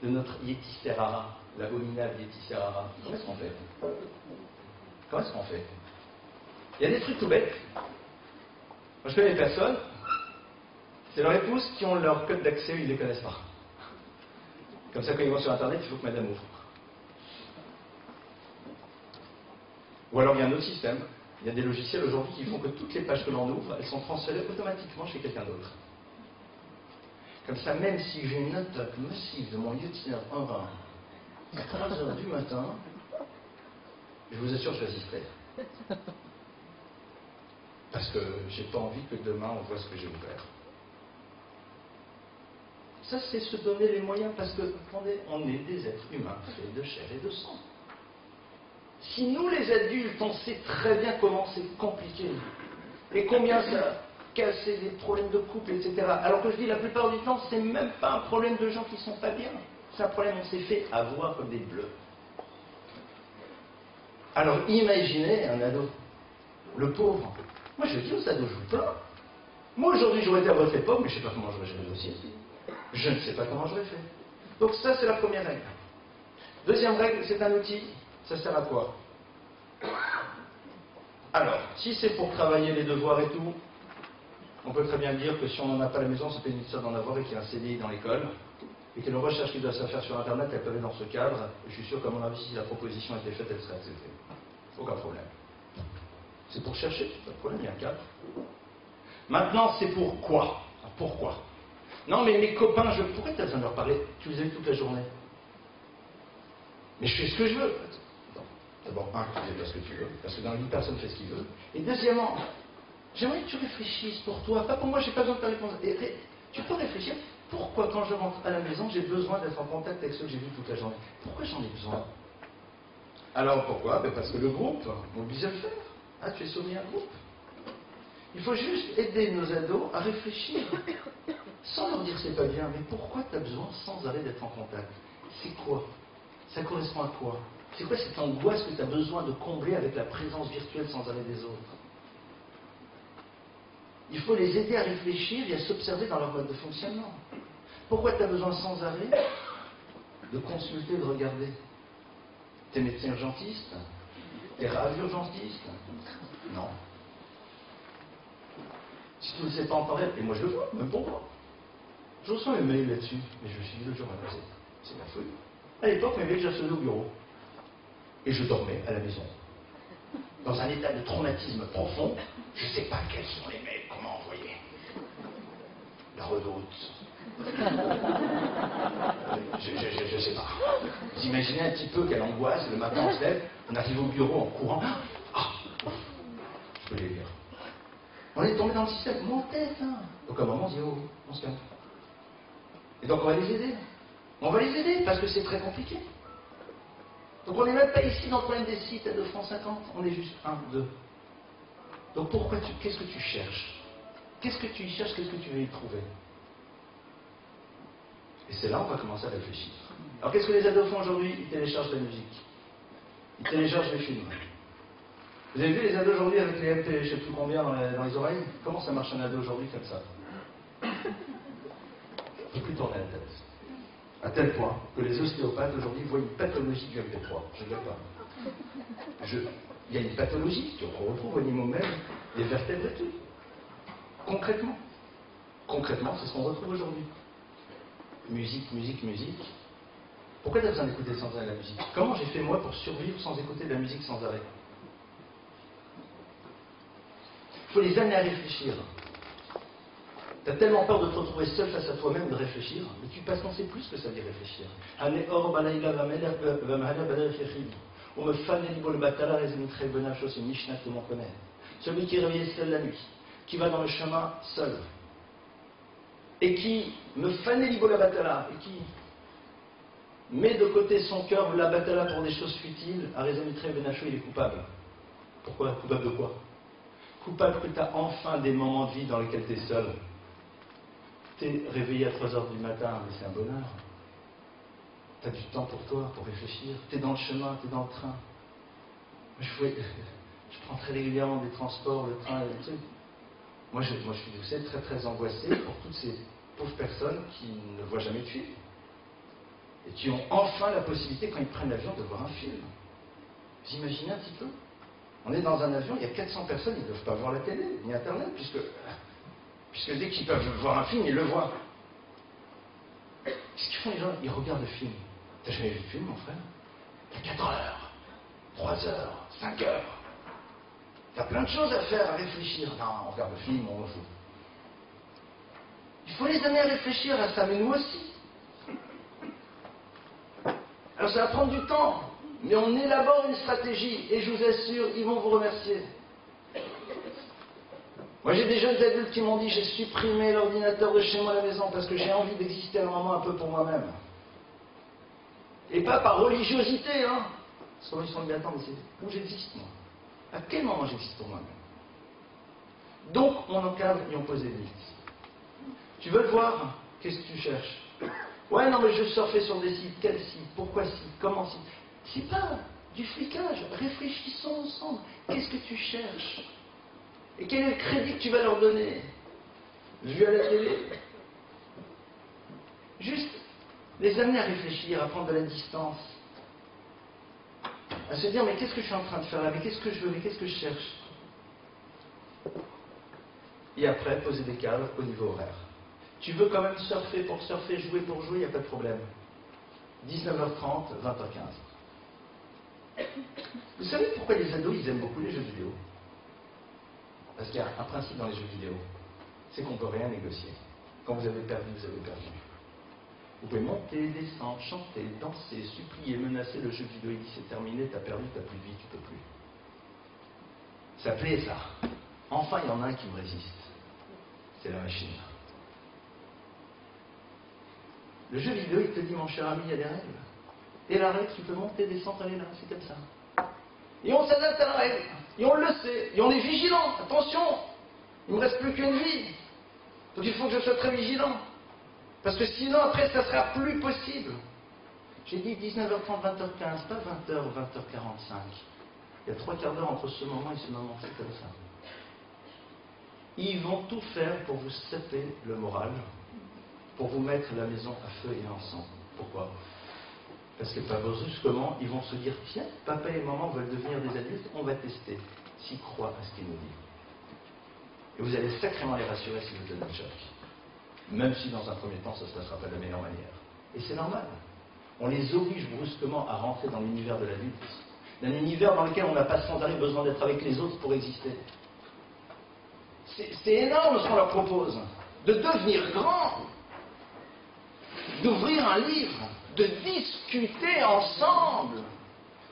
de notre Yeti Serrara, l'abominable Yeti Serrara? Comment est-ce qu'on fait? Comment est-ce qu'on fait? Il y a des trucs tout bêtes. Moi, je connais des personnes, c'est leur épouse qui ont leur code d'accès, ils ne les connaissent pas. Comme ça, quand ils vont sur Internet, il faut que madame ouvre. Ou alors, il y a un autre système. Il y a des logiciels aujourd'hui qui font que toutes les pages que l'on ouvre, elles sont transférées automatiquement chez quelqu'un d'autre. Comme ça, même si j'ai une attaque massive de mon Yeti en vain à 3h du matin, je vous assure, je vais assister. Parce que j'ai pas envie que demain on voit ce que j'ai ouvert. Ça, c'est se donner les moyens, parce que, attendez, on est des êtres humains faits de chair et de sang. Si nous, les adultes, on sait très bien comment c'est compliqué, et combien ça casse des problèmes de couple, etc. Alors que je dis, la plupart du temps, c'est même pas un problème de gens qui sont pas bien. C'est un problème, on s'est fait avoir comme des bleus. Alors, imaginez un ado, le pauvre. Moi, je dis aux ados, je vous plains. Moi, aujourd'hui, j'aurais été à votre époque, mais je ne sais pas comment j'aurais géré le dossier. Je ne sais pas comment j'aurais fait. Donc ça, c'est la première règle. Deuxième règle, c'est un outil. Ça sert à quoi? Alors, si c'est pour travailler les devoirs et tout, on peut très bien dire que si on n'en a pas à la maison, c'est nécessaire d'en avoir et qu'il y a un CDI dans l'école, et que les recherches qui doivent se faire sur Internet, elles peuvent être dans ce cadre. Je suis sûr qu'à mon avis, si la proposition était faite, elle serait acceptée. Aucun problème. C'est pour chercher, pas de problème, il y a un cadre. Maintenant, c'est pour quoi? Pourquoi? Non, mais mes copains, pourquoi tu as besoin de leur parler? Tu les as vus toute la journée. Mais je fais ce que je veux. D'abord, tu fais pas ce que tu veux, parce que dans la vie, personne ne fait ce qu'il veut. Et deuxièmement, j'aimerais que tu réfléchisses pour toi, pas pour moi, j'ai pas besoin de ta réponse. Et tu peux réfléchir, pourquoi quand je rentre à la maison, j'ai besoin d'être en contact avec ceux que j'ai vus toute la journée? Pourquoi j'en ai besoin? Alors pourquoi? Parce que le groupe m'oblige à le faire. Ah, tu es soumis à un groupe. Il faut juste aider nos ados à réfléchir, sans leur dire c'est pas bien, mais pourquoi tu as besoin sans arrêt d'être en contact? C'est quoi? Ça correspond à quoi? C'est quoi cette angoisse que tu as besoin de combler avec la présence virtuelle sans arrêt des autres? Il faut les aider à réfléchir et à s'observer dans leur mode de fonctionnement. Pourquoi tu as besoin sans arrêt de consulter, de regarder? T'es médecin urgentiste? T'es rave urgentiste? Non. Si tu ne le sais pas en temps réel, et moi je le vois, même pour moi. Je reçois mes mails là-dessus, mais je me suis dit l'autre jour, c'est la folie. À l'époque, mes mails, je les recevais au bureau. Et je dormais à la maison. Dans un état de traumatisme profond, je ne sais pas quels sont les mails qu'on m'a envoyés. La redoute. Je ne sais pas. Vous imaginez un petit peu quelle angoisse, le matin on se lève, on arrive au bureau en courant. Ah, je peux les lire. On est tombé dans le système, mon tête, hein. Donc à un moment on dit, oh, on se calme. Et donc on va les aider. On va les aider parce que c'est très compliqué. Donc on n'est même pas ici dans le problème des sites à 2 francs 50, on est juste 1, 2. Donc pourquoi qu'est-ce que tu cherches? Qu'est-ce que tu y cherches? Qu'est-ce que tu veux y trouver? Et c'est là où on va commencer à réfléchir. Alors qu'est-ce que les ados font aujourd'hui? Ils téléchargent la musique. Ils téléchargent les films. Vous avez vu les ados aujourd'hui avec les MP, je ne sais plus combien dans les oreilles? Comment ça marche un ado aujourd'hui comme ça? Il ne peut plus tourner la tête. À tel point que les ostéopathes aujourd'hui voient une pathologie du MP3. Je ne sais pas. Il y a une pathologie qu'on retrouve au niveau même des vertèbres et tout. Concrètement. Concrètement, c'est ce qu'on retrouve aujourd'hui. Musique, musique, musique. Pourquoi tu as besoin d'écouter sans arrêt la musique? Comment j'ai fait moi pour survivre sans écouter de la musique sans arrêt? Il faut les amener à réfléchir. Tu as tellement peur de te retrouver seul face à toi-même de réfléchir, mais tu passes, on sait plus ce que ça veut dire réfléchir. C'est une Mishnah que tout le monde connaît. Celui qui est réveillé seul la nuit, qui va dans le chemin seul, et qui me fanait la batala, et qui met de côté son cœur la batala pour des choses futiles, à raison du Benacho, il est coupable. Pourquoi? Coupable de quoi? Coupable que tu as enfin des moments de vie dans lesquels tu es seul. Tu es réveillé à 3h du matin, mais c'est un bonheur. Tu as du temps pour toi, pour réfléchir. Tu es dans le chemin, tu es dans le train. Je prends très régulièrement des transports, le train, les trucs. Moi, je suis, vous savez, très très angoissé pour toutes ces pauvres personnes qui ne voient jamais de film. Et qui ont enfin la possibilité, quand ils prennent l'avion, de voir un film. Vous imaginez un petit peu? On est dans un avion, il y a 400 personnes, ils ne peuvent pas voir la télé, ni Internet, puisque dès qu'ils peuvent voir un film, ils le voient. Qu'est-ce qu'ils font les gens? Ils regardent le film. T'as jamais vu le film, mon frère? Il y a 4 heures, 3 heures, 5 heures. T'as plein de choses à faire, à réfléchir. Non, on regarde le film, on joue. Il faut les amener à réfléchir à ça, mais nous aussi. Alors ça va prendre du temps, mais on élabore une stratégie, et je vous assure, ils vont vous remercier. Moi j'ai des jeunes adultes qui m'ont dit, j'ai supprimé l'ordinateur de chez moi à la maison parce que j'ai envie d'exister à un moment un peu pour moi-même. Et pas par religiosité, hein. Parce qu'ils sont bien attends, mais c'est où j'existe moi? À quel moment j'existe pour moi-même? Donc on encadre et on pose des limites. Tu veux le voir? Qu'est-ce que tu cherches? Ouais, non, mais je surfais sur des sites. Quel site? Pourquoi site? Comment site? C'est pas du flicage. Réfléchissons ensemble. Qu'est-ce que tu cherches? Et quel est le crédit que tu vas leur donner? Vu à la télé? Juste les amener à réfléchir, à prendre de la distance. À se dire, mais qu'est-ce que je suis en train de faire là? Mais qu'est-ce que je veux? Mais qu'est-ce que je cherche? Et après, poser des cadres au niveau horaire. Tu veux quand même surfer pour surfer, jouer pour jouer, il n'y a pas de problème. 19h30, 20h15. Vous savez pourquoi les ados, ils aiment beaucoup les jeux vidéo? Parce qu'il y a un principe dans les jeux vidéo, c'est qu'on ne peut rien négocier. Quand vous avez perdu, vous avez perdu. Vous pouvez monter, descendre, chanter, danser, supplier, menacer, le jeu vidéo, il dit c'est terminé, t'as perdu, t'as plus de vie, tu peux plus. Ça plaît ça. Enfin, il y en a un qui me résiste. C'est la machine. Le jeu vidéo, il te dit, mon cher ami, il y a des règles. Et la règle, tu peux monter, descendre, aller là, c'est comme ça. Et on s'adapte à la règle. Et on le sait. Et on est vigilant. Attention, il ne me reste plus qu'une vie. Donc il faut que je sois très vigilant. Parce que sinon, après, ça ne sera plus possible. J'ai dit 19h30, 20h15, pas 20h ou 20h45. Il y a 3 quarts d'heure entre ce moment et ce moment, c'est comme ça. Ils vont tout faire pour vous saper le moral, pour vous mettre la maison à feu et l'encens. Pourquoi? Parce que pas brusquement, ils vont se dire, tiens, papa et maman veulent devenir des adultes, on va tester s'ils croient à ce qu'ils nous disent. Et vous allez sacrément les rassurer si vous donnez le choc. Même si dans un premier temps, ça ne se passera pas de la meilleure manière. Et c'est normal. On les oblige brusquement à rentrer dans l'univers de l'adulte. D'un univers dans lequel on n'a pas sans arrêt besoin d'être avec les autres pour exister. C'est énorme ce qu'on leur propose. De devenir grand. D'ouvrir un livre. De discuter ensemble.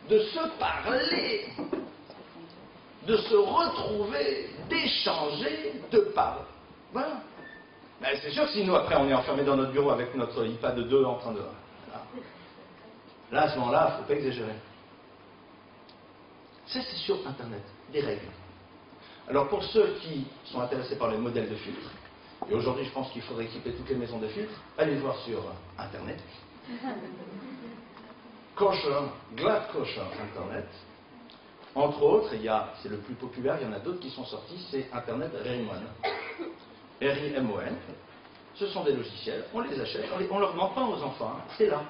De se parler. De se retrouver. D'échanger. De parler. Voilà. Mais c'est sûr que si nous, après, on est enfermés dans notre bureau avec notre iPad 2 en train de... Là, à ce moment-là, il ne faut pas exagérer. Ça, c'est sur Internet, des règles. Alors, pour ceux qui sont intéressés par les modèles de filtres, et aujourd'hui, je pense qu'il faudrait équiper toutes les maisons de filtres, allez voir sur Internet. kosher, glad kosher Internet. Entre autres, c'est le plus populaire, il y en a d'autres qui sont sortis, c'est Internet Rimon. R-I-M-O-N. Ce sont des logiciels, on les achète, on leur demande pas aux enfants, hein, c'est là.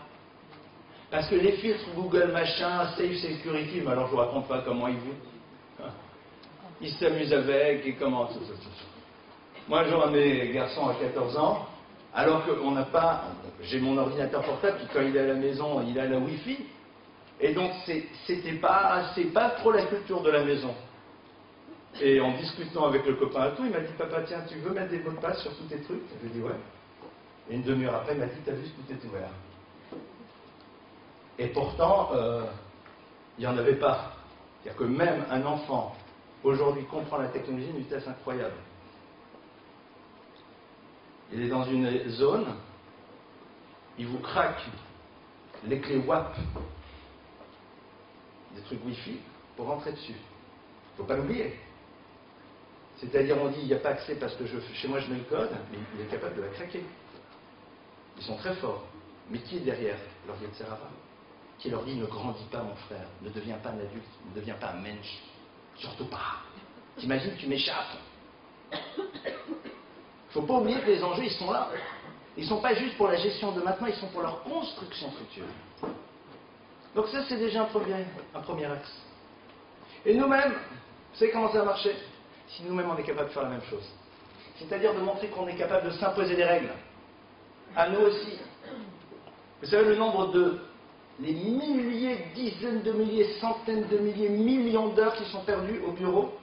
Parce que les filtres Google machin, Safe Security, mais alors je vous raconte pas comment ils s'amusent avec et comment tout ça. Moi, un jour, un de mes garçons à 14 ans, alors qu'on n'a pas, j'ai mon ordinateur portable, puis quand il est à la maison, il a la Wi-Fi, et donc c'est pas trop la culture de la maison. Et en discutant avec le copain et tout, il m'a dit, papa, tiens, tu veux mettre des mots de passe sur tous tes trucs? Je lui ai dit, ouais. Et une demi-heure après, il m'a dit, t'as vu, tout est ouvert. Et pourtant, il n'y en avait pas. C'est-à-dire que même un enfant, aujourd'hui, comprend la technologie à une vitesse incroyable. Il est dans une zone, il vous craque les clés WAP, des trucs Wi-Fi, pour rentrer dessus. Il ne faut pas l'oublier. C'est-à-dire, on dit, il n'y a pas accès parce que chez moi je mets le code, mais il est capable de la craquer. Ils sont très forts. Mais qui est derrière leur Yetzirah? Qui leur dit, ne grandis pas mon frère, ne deviens pas un adulte, ne deviens pas un mensch. Surtout pas. T'imagines, tu m'échappes. Il ne faut pas oublier que les enjeux, ils sont là. Ils ne sont pas juste pour la gestion de maintenant, ils sont pour leur construction future. Donc ça, c'est déjà un premier axe. Et nous-mêmes, vous savez comment ça va marcher? Si nous-mêmes, on est capable de faire la même chose. C'est-à-dire de montrer qu'on est capable de s'imposer des règles. À nous aussi. Vous savez, le nombre les milliers, dizaines de milliers, centaines de milliers, millions d'heures qui sont perdues au bureau.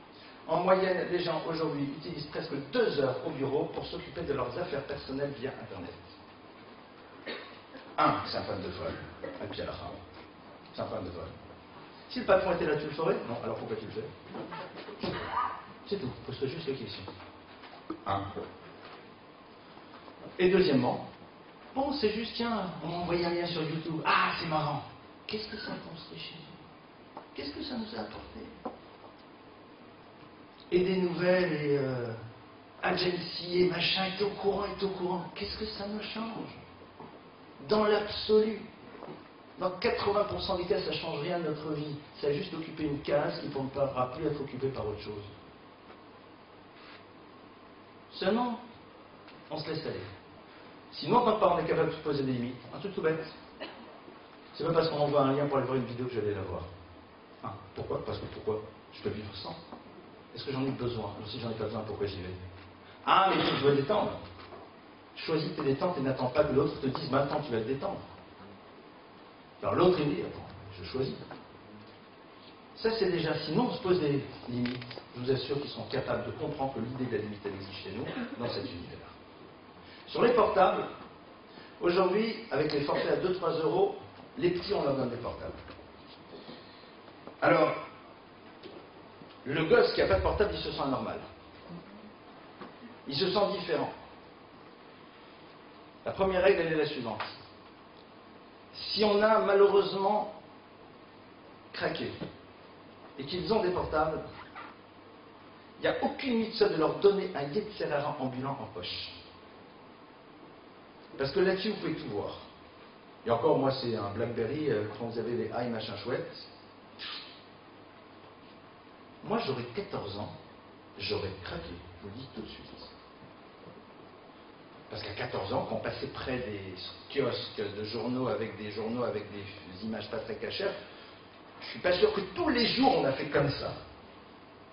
En moyenne, les gens aujourd'hui utilisent presque 2 heures au bureau pour s'occuper de leurs affaires personnelles via Internet. C'est un fan de vol. Et puis à la fin, c'est un fan de vol. Si le patron était là, tu le ferais? Non, alors pourquoi tu le fais? C'est tout, pose juste les questions. Et deuxièmement, bon, c'est juste, tiens, on m'a envoyé un lien sur YouTube. Ah, c'est marrant. Qu'est-ce que ça a construit chez nous? Qu'est-ce que ça nous a apporté? Et des nouvelles, et agency, et machin, est au courant. Qu'est-ce que ça me change? Dans l'absolu. Dans 80% des cas, ça ne change rien de notre vie. Ça a juste occupé une case qui, pour ne pas rappeler, être occupée par autre chose. Seulement, on se laisse aller. Sinon, en tant que parent, on est capable de se poser des limites. Un truc tout bête. C'est pas parce qu'on envoie un lien pour aller voir une vidéo que j'allais la voir. Pourquoi? Parce que pourquoi? Je peux vivre sans. Est-ce que j'en ai besoin? Si j'en ai pas besoin, pourquoi j'y vais? Mais je veux détendre. Choisis tes détentes et n'attends pas que l'autre te dise maintenant tu vas te détendre. Alors l'autre il dit attends, je choisis. Ça c'est déjà, sinon on se pose des limites. Je vous assure qu'ils sont capables de comprendre que l'idée de la limite elle existe chez nous, dans cet univers. Sur les portables, aujourd'hui, avec les forfaits à 2-3 euros, les petits on leur donne des portables. Alors, le gosse qui n'a pas de portable, il se sent anormal. Il se sent différent. La première règle, elle est la suivante. Si on a malheureusement craqué et qu'ils ont des portables, il n'y a aucune mitzvah de leur donner un Yetzirah ambulant en poche. Parce que là-dessus, vous pouvez tout voir. Et encore, moi, c'est un Blackberry, quand vous avez les high machin chouette. Moi, j'aurais 14 ans, j'aurais craqué, je vous le dis tout de suite. Parce qu'à 14 ans, quand on passait près des kiosques de journaux avec des images pas très cachères, je suis pas sûr que tous les jours on a fait comme ça.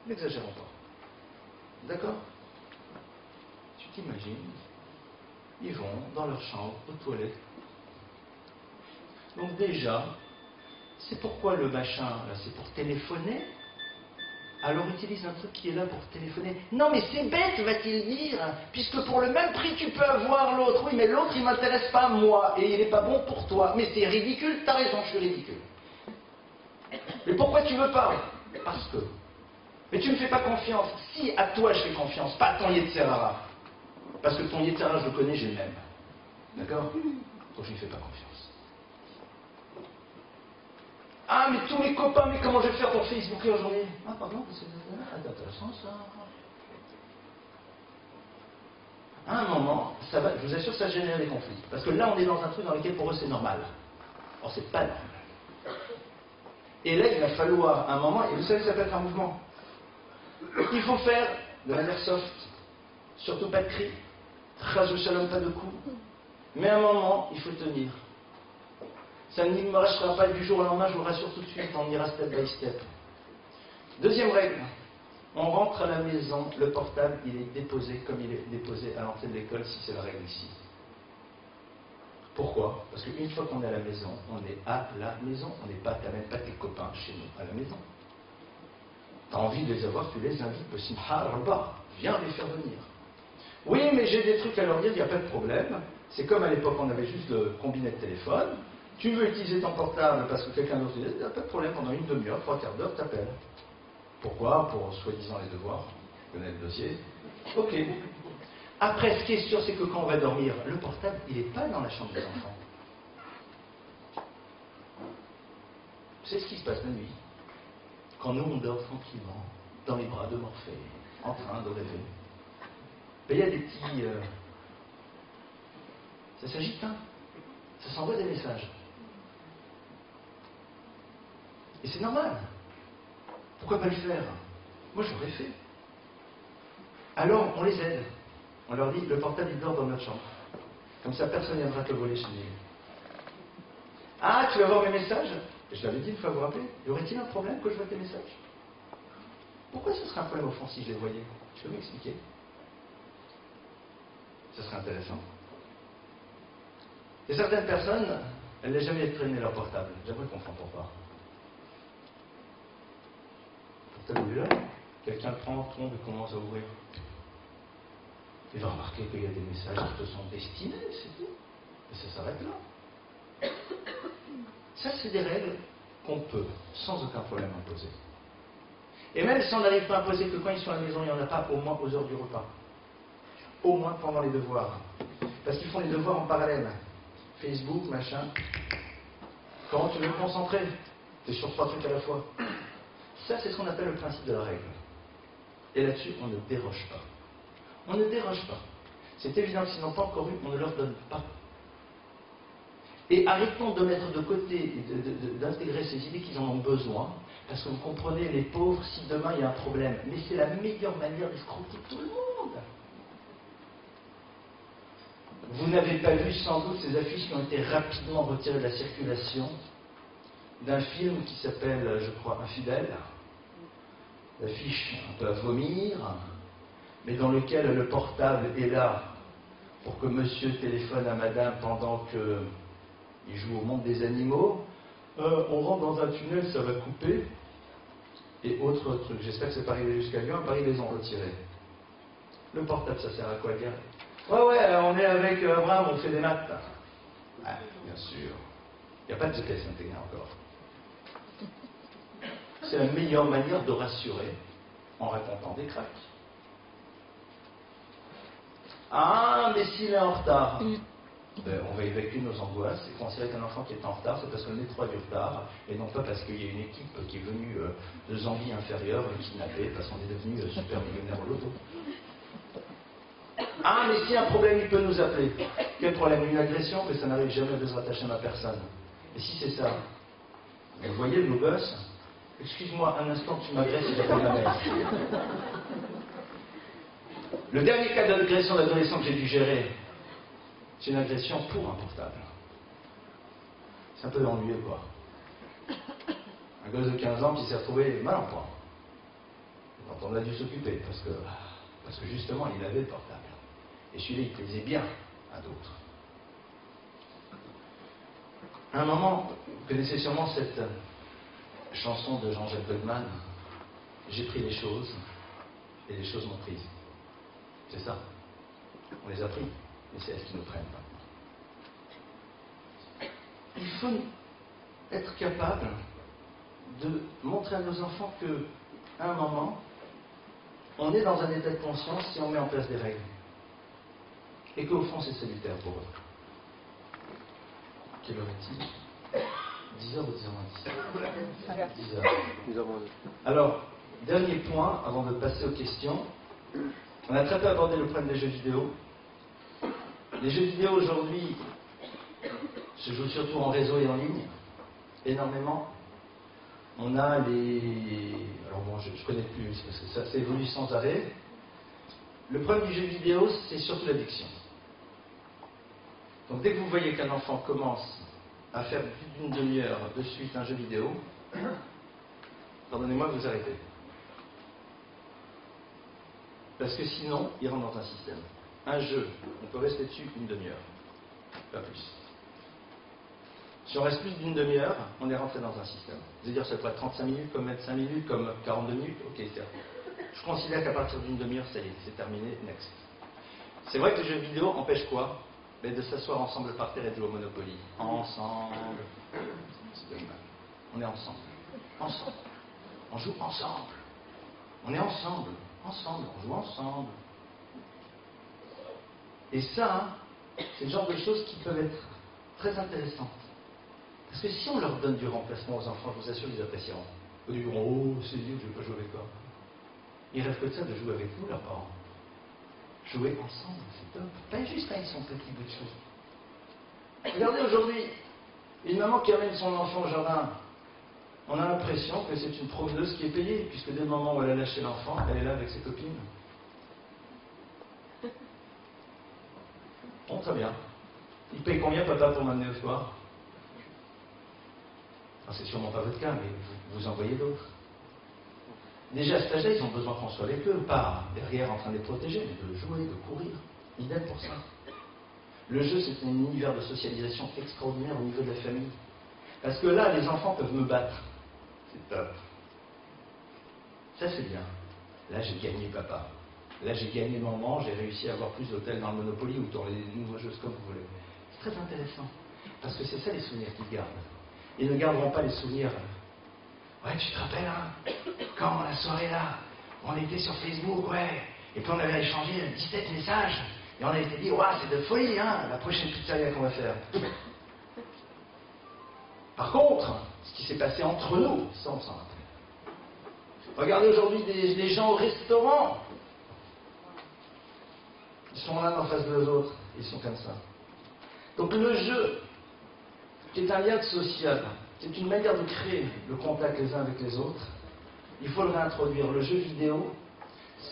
N'exagérons pas. D'accord? Tu t'imagines, ils vont dans leur chambre, aux toilettes. Donc déjà, c'est pourquoi le machin, là, c'est pour téléphoner. Alors utilise un truc qui est là pour téléphoner. Non mais c'est bête, va-t-il dire, puisque pour le même prix tu peux avoir l'autre. Oui mais l'autre il m'intéresse pas moi, et il n'est pas bon pour toi. Mais c'est ridicule, t'as raison, je suis ridicule. Mais pourquoi tu veux pas? Parce que. Mais tu me fais pas confiance. Si à toi je fais confiance, pas à ton Yetzirah. Parce que ton Yetzirah je le connais, je l'aime. D'accord? Donc je lui fais pas confiance. Mais tous mes copains, mais comment je vais faire pour Facebooker aujourd'hui? Pardon, c'est intéressant ça. À un moment, ça va, je vous assure que ça génère des conflits. Parce que là, on est dans un truc dans lequel pour eux c'est normal. Or, c'est pas normal. Et là, il va falloir un moment, et vous savez, ça peut être un mouvement. Il faut faire de manière soft, surtout pas de cris, Chazou Shalom, pas de coups. Mais à un moment, il faut tenir. Ça ne marchera pas du jour au lendemain, je vous rassure tout de suite, on ira step by step. Deuxième règle, on rentre à la maison, le portable, il est déposé comme il est déposé à l'entrée de l'école, si c'est la règle ici. Pourquoi? Parce qu'une fois qu'on est à la maison, on est à la maison. On n'est pas, t'as même pas tes copains chez nous, à la maison. T'as envie de les avoir, tu les invites, le simha rabba, viens les faire venir. Oui, mais j'ai des trucs à leur dire, il n'y a pas de problème. C'est comme à l'époque, on avait juste le combiné de téléphone. Tu veux utiliser ton portable parce que quelqu'un d'autre utilise, il n'y a pas de problème, pendant une demi-heure, 3/4 d'heure, t'appelles. Pourquoi? Pour soi-disant les devoirs. Je connais le dossier. Ok. Après, ce qui est sûr, c'est que quand on va dormir, le portable, il n'est pas dans la chambre des enfants. C'est ce qui se passe la nuit. Quand nous, on dort tranquillement, dans les bras de Morphée, en train de rêver. Mais il y a des petits... Ça s'agite, hein? Ça s'envoie des messages. Et c'est normal. Pourquoi pas le faire? Moi, j'aurais fait. Alors, on les aide. On leur dit, le portable, il dort dans notre chambre. Comme ça, personne ne viendra te le voler chez nous. Ah, tu vas voir mes messages? Je l'avais dit une fois, vous vous rappelez? Y aurait-il un problème que je vois tes messages? Pourquoi ce serait un problème au fond si je les voyais? Tu peux m'expliquer? Ce serait intéressant. Et certaines personnes, elles n'ont jamais traîné leur portable. J'aimerais comprendre pourquoi. Le portable est là, quelqu'un le prend, tombe et commence à ouvrir. Il va remarquer qu'il y a des messages qui te sont destinés, c'est tout. Et ça s'arrête là. Ça, c'est des règles qu'on peut, sans aucun problème, imposer. Et même si on n'arrive pas à imposer que quand ils sont à la maison, il n'y en a pas, au moins aux heures du repas. Au moins pendant les devoirs. Parce qu'ils font les devoirs en parallèle. Facebook, machin. Comment tu veux te concentrer? Tu es sur 3 trucs à la fois. Ça, c'est ce qu'on appelle le principe de la règle. Et là-dessus, on ne déroge pas. On ne déroge pas. C'est évident que s'ils n'ont pas encore eu, on ne leur donne pas. Et arrêtons de mettre de côté et d'intégrer ces idées qu'ils en ont besoin, parce que vous comprenez, les pauvres, si demain il y a un problème, mais c'est la meilleure manière d'escroquer tout le monde. Vous n'avez pas vu sans doute ces affiches qui ont été rapidement retirées de la circulation d'un film qui s'appelle, je crois, Infidèle. L'affiche un peu à vomir, mais dans lequel le portable est là pour que monsieur téléphone à madame pendant qu'il joue au monde des animaux. On rentre dans un tunnel, ça va couper. Et autre truc, j'espère que c'est pas arrivé jusqu'à Lyon, à Paris, ils les ont retirés. Le portable, ça sert à quoi dire? Ouais, on est avec Abraham, on fait des maths. Ah, bien sûr. Il n'y a pas de GPS intégré encore. C'est la meilleure manière de rassurer en racontant des cracks. Ah, mais s'il est en retard, on va évacuer nos angoisses et considérer qu'un enfant qui est en retard, c'est parce que le métro a du retard, et non pas parce qu'il y a une équipe qui est venue de Zambie inférieure, kidnappée, parce qu'on est devenu super millionnaire au loto. Ah, mais s'il y a un problème, il peut nous appeler. Quel problème? Une agression? Que ça n'arrive jamais de se rattacher à ma personne. Et si c'est ça? Vous voyez le gosse? Excuse-moi un instant, tu m'agresses et j'appelle ma mère. Le dernier cas d'agression d'adolescent que j'ai dû gérer, c'est une agression pour un portable. C'est un peu ennuyeux, quoi. Un gosse de 15 ans qui s'est retrouvé mal en point. Donc on a dû s'occuper, parce que justement, il avait le portable. Et celui-là, il plaisait bien à d'autres. À un moment, vous connaissez sûrement cette chanson de Jean-Jacques Goldman, j'ai pris les choses, et les choses m'ont prise. C'est ça. On les a pris, mais c'est elles qui nous prennent pas. Il faut être capable de montrer à nos enfants qu'à un moment, on est dans un état de conscience si on met en place des règles. Et qu'au fond, c'est salutaire pour eux. Quelle heure est-il? 10h ou 10h moins 10h. 10h. Alors, dernier point, avant de passer aux questions. On a très peu abordé le problème des jeux vidéo. Les jeux vidéo aujourd'hui se jouent surtout en réseau et en ligne, énormément. On a les... Alors bon, je ne connais plus, parce que ça évolue sans arrêt. Le problème du jeu vidéo, c'est surtout l'addiction. Donc dès que vous voyez qu'un enfant commence à faire plus d'une demi-heure de suite un jeu vidéo, pardonnez-moi, vous arrêtez. Parce que sinon, il rentre dans un système. Un jeu, on peut rester dessus une demi-heure, pas plus. Si on reste plus d'une demi-heure, on est rentré dans un système. C'est-à-dire ça peut être 35 minutes, comme 25 minutes, comme 42 minutes, ok, c'est terminé. Je considère qu'à partir d'une demi-heure, ça y est, c'est terminé, next. C'est vrai que les jeux vidéo empêchent quoi? Mais de s'asseoir ensemble par terre et de jouer au Monopoly. Ensemble. C'est dommage. On est ensemble. Ensemble. On joue ensemble. On est ensemble. Ensemble. On joue ensemble. Et ça, c'est le genre de choses qui peuvent être très intéressantes. Parce que si on leur donne du remplacement aux enfants, je vous assure qu'ils apprécieront. Ils diront, oh, c'est vieux, je ne vais pas jouer avec toi. Ils rêvent que de ça, de jouer avec nous, leurs parents. Jouer ensemble, c'est top. Pas juste avec son petit bout de chou. Regardez aujourd'hui, une maman qui amène son enfant au jardin, on a l'impression que c'est une promeneuse qui est payée, puisque dès le moment où elle a lâché l'enfant, elle est là avec ses copines. Bon, très bien. Il paye combien, papa, pour m'amener au soir? Enfin, c'est sûrement pas votre cas, mais vous en voyez d'autres. Déjà, à cet âge-là, ils ont besoin qu'on soit avec eux, pas derrière en train de les protéger, mais de jouer, de courir. Idem pour ça. Le jeu, c'est un univers de socialisation extraordinaire au niveau de la famille. Parce que là, les enfants peuvent me battre. C'est top. Ça, c'est bien. Là, j'ai gagné papa. Là, j'ai gagné maman, j'ai réussi à avoir plus d'hôtels dans le Monopoly ou dans les nouveaux jeux, comme vous voulez. C'est très intéressant. Parce que c'est ça les souvenirs qu'ils gardent. Ils ne garderont pas les souvenirs. Ouais, tu te rappelles, hein, quand la soirée là, on était sur Facebook, ouais, et puis on avait échangé 17 messages, et on avait dit, ouais, c'est de folie, hein, la prochaine pizzeria qu'on va faire. Par contre, ce qui s'est passé entre nous, ça on s'en rappelle. Regardez aujourd'hui les gens au restaurant. Ils sont l'un en face de l'autre, ils sont comme ça. Donc le jeu, qui est un lien social, c'est une manière de créer le contact les uns avec les autres. Il faut le réintroduire. Le jeu vidéo,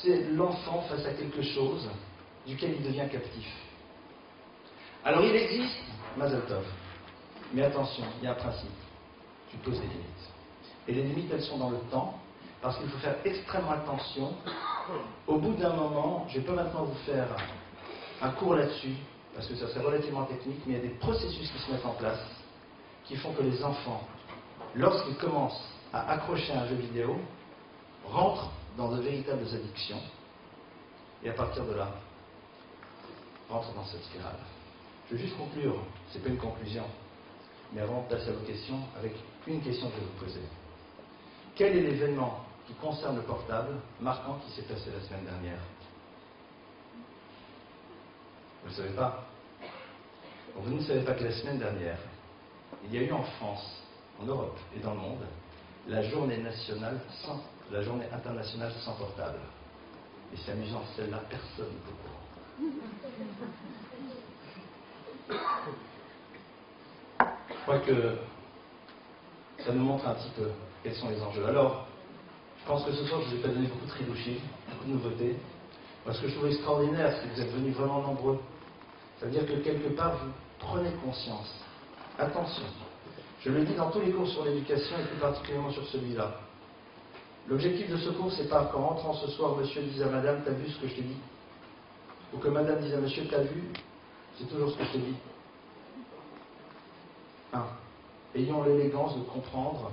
c'est l'enfant face à quelque chose duquel il devient captif. Alors il existe, Mazel Tov. Mais attention, il y a un principe. Tu poses des limites. Et les limites, elles sont dans le temps, parce qu'il faut faire extrêmement attention. Au bout d'un moment, je ne vais pas maintenant vous faire un cours là-dessus, parce que ça serait relativement technique, mais il y a des processus qui se mettent en place qui font que les enfants, lorsqu'ils commencent à accrocher un jeu vidéo, rentrent dans de véritables addictions, et à partir de là, rentrent dans cette spirale. Je vais juste conclure, ce n'est pas une conclusion, mais avant de passer à vos questions, avec une question que je vais vous poser. Quel est l'événement qui concerne le portable marquant qui s'est passé la semaine dernière? Vous ne le savez pas? Vous ne savez pas que la semaine dernière, il y a eu en France, en Europe et dans le monde, la journée internationale sans portable. Et c'est amusant, celle-là, personne ne peut croire. Je crois que ça nous montre un petit peu quels sont les enjeux. Alors, je pense que ce soir, je ne vous ai pas donné beaucoup de tridouchis, beaucoup de nouveautés. Moi, ce que je trouve extraordinaire, c'est que vous êtes venus vraiment nombreux. Ça veut dire que quelque part, vous prenez conscience. Attention, je le dis dans tous les cours sur l'éducation et plus particulièrement sur celui-là. L'objectif de ce cours, c'est pas qu'en rentrant ce soir, monsieur dise à madame, t'as vu ce que je t'ai dit? Ou que madame dise à monsieur, t'as vu? C'est toujours ce que je t'ai dit. Ayons l'élégance de comprendre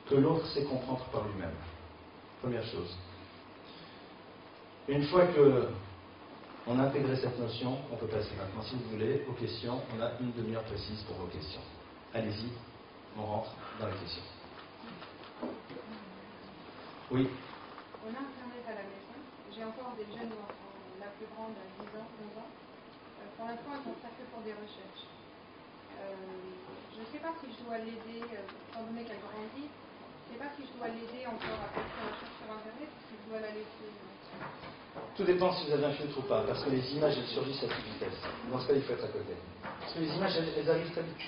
que l'autre sait comprendre par lui-même. Première chose. Une fois que on a intégré cette notion, on peut passer maintenant, si vous voulez, aux questions. On a une demi-heure précise pour vos questions. Allez-y, on rentre dans les questions. Oui. On a Internet à la maison. J'ai encore des jeunes enfants. La plus grande a 10 ans, 11 ans. Pour l'instant, elles sont ça que pour des recherches. Je ne sais pas si je dois l'aider, étant donné qu'elle grandit, je ne sais pas si je dois l'aider encore à faire ses recherches sur Internet ou si je dois la laisser. Tout dépend si vous avez un filtre ou pas, parce que les images, elles surgissent à toute vitesse. Dans ce cas, il faut être à côté. Parce que les images, elles arrivent très vite.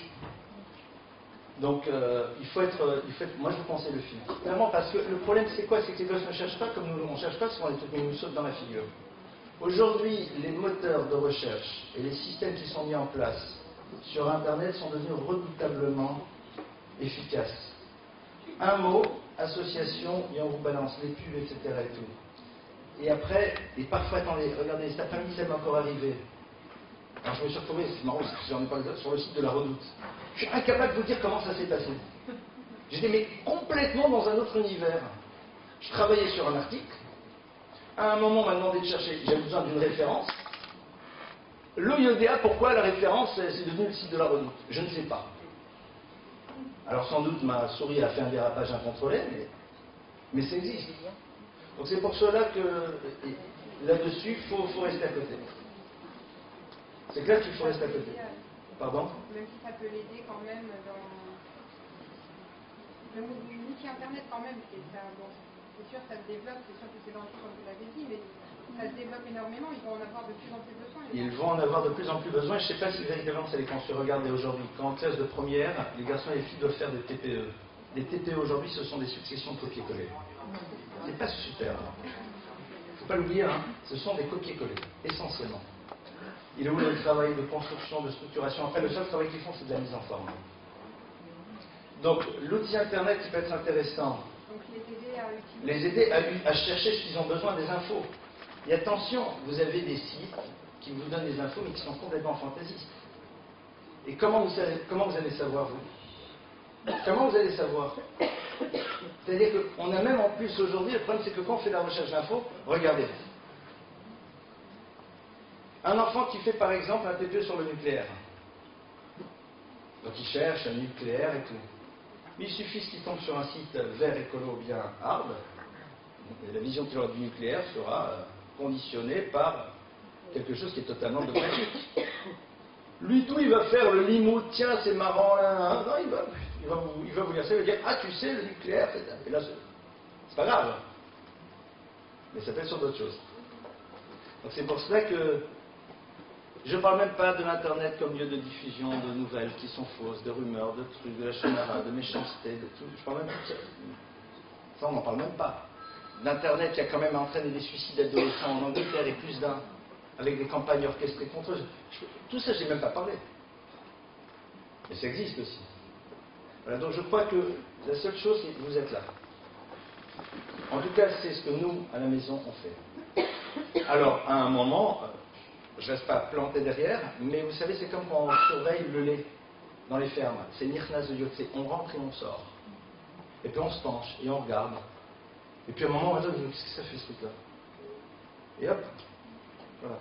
Donc, moi je vous conseille le film. Vraiment, parce que le problème c'est quoi? C'est que les gosses ne cherchent pas comme nous, on ne cherche pas souvent des trucs, mais ils nous sautent dans la figure. Aujourd'hui, les moteurs de recherche et les systèmes qui sont mis en place sur Internet sont devenus redoutablement efficaces. Un mot, association, et on vous balance les pubs, etc. et tout. Et après, et parfois, attendez, regardez, cet après-midi, ça m'est encore arrivé. Alors je me suis retrouvé, c'est marrant, j'en ai parlé sur le site de la Redoute. Je suis incapable de vous dire comment ça s'est passé. J'étais mais complètement dans un autre univers. Je travaillais sur un article. À un moment, on m'a demandé de chercher, j'avais besoin d'une référence. L'OIODA, pourquoi la référence, c'est devenu le site de la Redoute? Je ne sais pas. Alors sans doute ma souris a fait un dérapage incontrôlé, mais ça existe. Donc c'est pour cela que là-dessus, il faut rester à côté. C'est clair qu'il faut rester à côté. Pardon? Même si ça peut l'aider quand même dans l'outil internet quand même, c'est sûr que ça se développe, c'est sûr que c'est dangereux comme vous l'avez dit, mais ça se développe énormément, ils vont en avoir de plus en plus besoin. Ils vont en avoir de plus en plus besoin. Je ne sais pas si véritablement ça les construit. Regardez aujourd'hui, quand en classe de première, les garçons et les filles doivent faire des TPE. Les TPE aujourd'hui, ce sont des successions de copier-coller. C'est pas super. Il ne faut pas l'oublier, hein. Ce sont des copier-coller, essentiellement. Il est où le travail de construction, de structuration? Après, le seul travail qu'ils font, c'est de la mise en forme. Donc, l'outil Internet qui peut être intéressant. Donc, les aider à chercher ce qu'ils ont besoin des infos. Et attention, vous avez des sites qui vous donnent des infos, mais qui sont complètement fantaisistes. Et comment vous allez savoir, vous? Comment vous allez savoir? C'est-à-dire qu'on a même en plus aujourd'hui, le problème c'est que quand on fait la recherche d'infos, regardez. Un enfant qui fait par exemple un TPE sur le nucléaire. Donc il cherche un nucléaire et tout. Il suffit qu'il tombe sur un site vert écolo bien hard. La vision qu'il aura du nucléaire sera conditionnée par quelque chose qui est totalement dogmatique. Lui tout, il va faire le limoud, tiens c'est marrant là. Non, il va vous dire ça, il va dire ah tu sais le nucléaire, et là c'est pas grave. Mais ça peut être sur d'autres choses. Donc c'est pour cela que je ne parle même pas de l'Internet comme lieu de diffusion de nouvelles qui sont fausses, de rumeurs, de trucs, de la chamara, de méchanceté, de tout. Je parle même pas de ça. Ça, on n'en parle même pas. L'Internet qui a quand même entraîné des suicides d'adolescents en Angleterre et plus d'un, avec des campagnes orchestrées contre eux. Tout ça, je n'ai même pas parlé. Mais ça existe aussi. Voilà, donc je crois que la seule chose, c'est que vous êtes là. En tout cas, c'est ce que nous, à la maison, on fait. Alors, à un moment... je ne reste pas planté derrière, mais vous savez, c'est comme quand on surveille le lait dans les fermes. C'est Nirnas de Yotse. On rentre et on sort. Et puis on se penche et on regarde. Et puis à un moment, on va dire, qu'est-ce que ça fait ce truc-là? Et hop, voilà.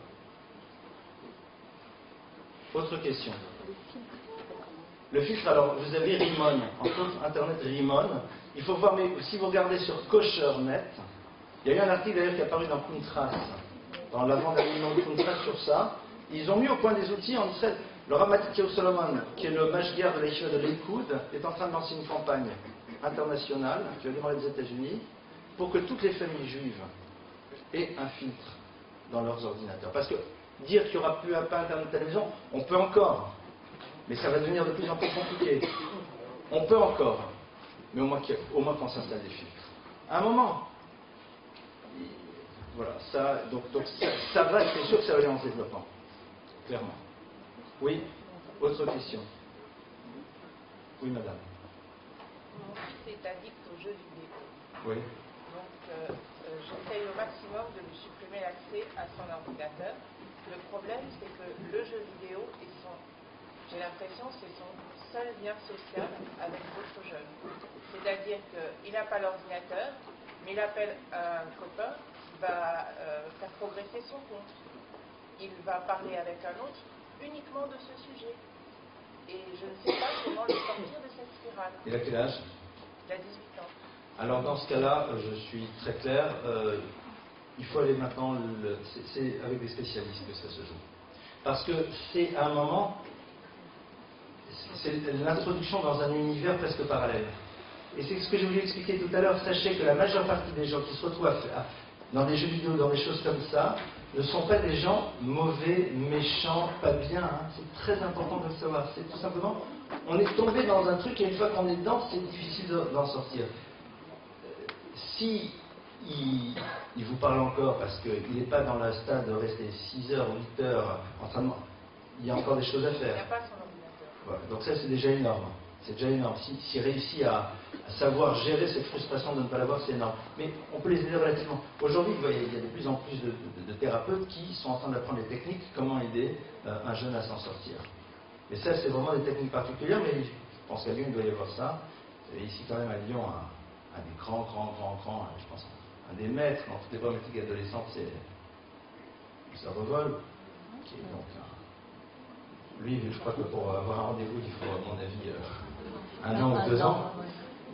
Autre question. Le filtre, alors, vous avez Rimon. Entre autres, Internet Rimon. Il faut voir, mais si vous regardez sur Kosher.net, il y a eu un article d'ailleurs qui est apparu dans Kuntras. Dans l'avant-dernier contrat sur ça, ils ont mis au point des outils en Israël. Le Ramatikio Solomon, qui est le mashgiar de l'Yeshiva de l'Eikoud, est en train de lancer une campagne internationale qui va démarrer des États-Unis pour que toutes les familles juives aient un filtre dans leurs ordinateurs. Parce que dire qu'il n'y aura plus pas Internet à la maison, on peut encore, mais ça va devenir de plus en plus compliqué. On peut encore, mais au moins qu'on s'installe des filtres. À un moment. Voilà, donc ça va, c'est sûr que ça va aller en se développant, clairement. Oui, autre question. Oui, madame. Mon fils est addict aux jeux vidéo. Oui. Donc, j'essaye au maximum de lui supprimer l'accès à son ordinateur. Le problème, c'est que le jeu vidéo, j'ai l'impression, c'est son seul lien social avec d'autres jeunes. C'est-à-dire qu'il n'a pas l'ordinateur, mais il appelle un copain, va faire progresser son compte. Il va parler avec un autre uniquement de ce sujet. Et je ne sais pas comment le sortir de cette spirale. Il a quel âge? Il a 18 ans. Alors dans ce cas-là, je suis très clair, il faut aller maintenant, c'est avec des spécialistes que ça se joue. Parce que c'est à un moment, c'est l'introduction dans un univers presque parallèle. Et c'est ce que je voulais expliquer tout à l'heure. Sachez que la majeure partie des gens qui se retrouvent dans des jeux vidéo, dans des choses comme ça, ne sont pas des gens mauvais, méchants, pas bien. Hein. C'est très important de le savoir. C'est tout simplement, on est tombé dans un truc et une fois qu'on est dedans, c'est difficile d'en sortir. Si il vous parle encore parce qu'il n'est pas dans le stade de rester 6 heures, 8 heures en train de... Il y a encore des choses à faire. Il n'y a pas son ordinateur. Voilà. Donc ça, c'est déjà énorme. C'est déjà énorme. S'il réussit à savoir gérer cette frustration de ne pas l'avoir, c'est énorme. Mais on peut les aider relativement. Aujourd'hui, il y a de plus en plus de thérapeutes qui sont en train d'apprendre les techniques, comment aider un jeune à s'en sortir. Et ça, c'est vraiment des techniques particulières, mais je pense qu'à Lyon, il doit y avoir ça. Et ici, quand même, à Lyon, un des grands, je pense, un des maîtres dans toutes les problématiques adolescentes, c'est Revol, qui est donc lui, je crois que pour avoir un rendez-vous, il faut, à mon avis, 1 an ou 2 ans.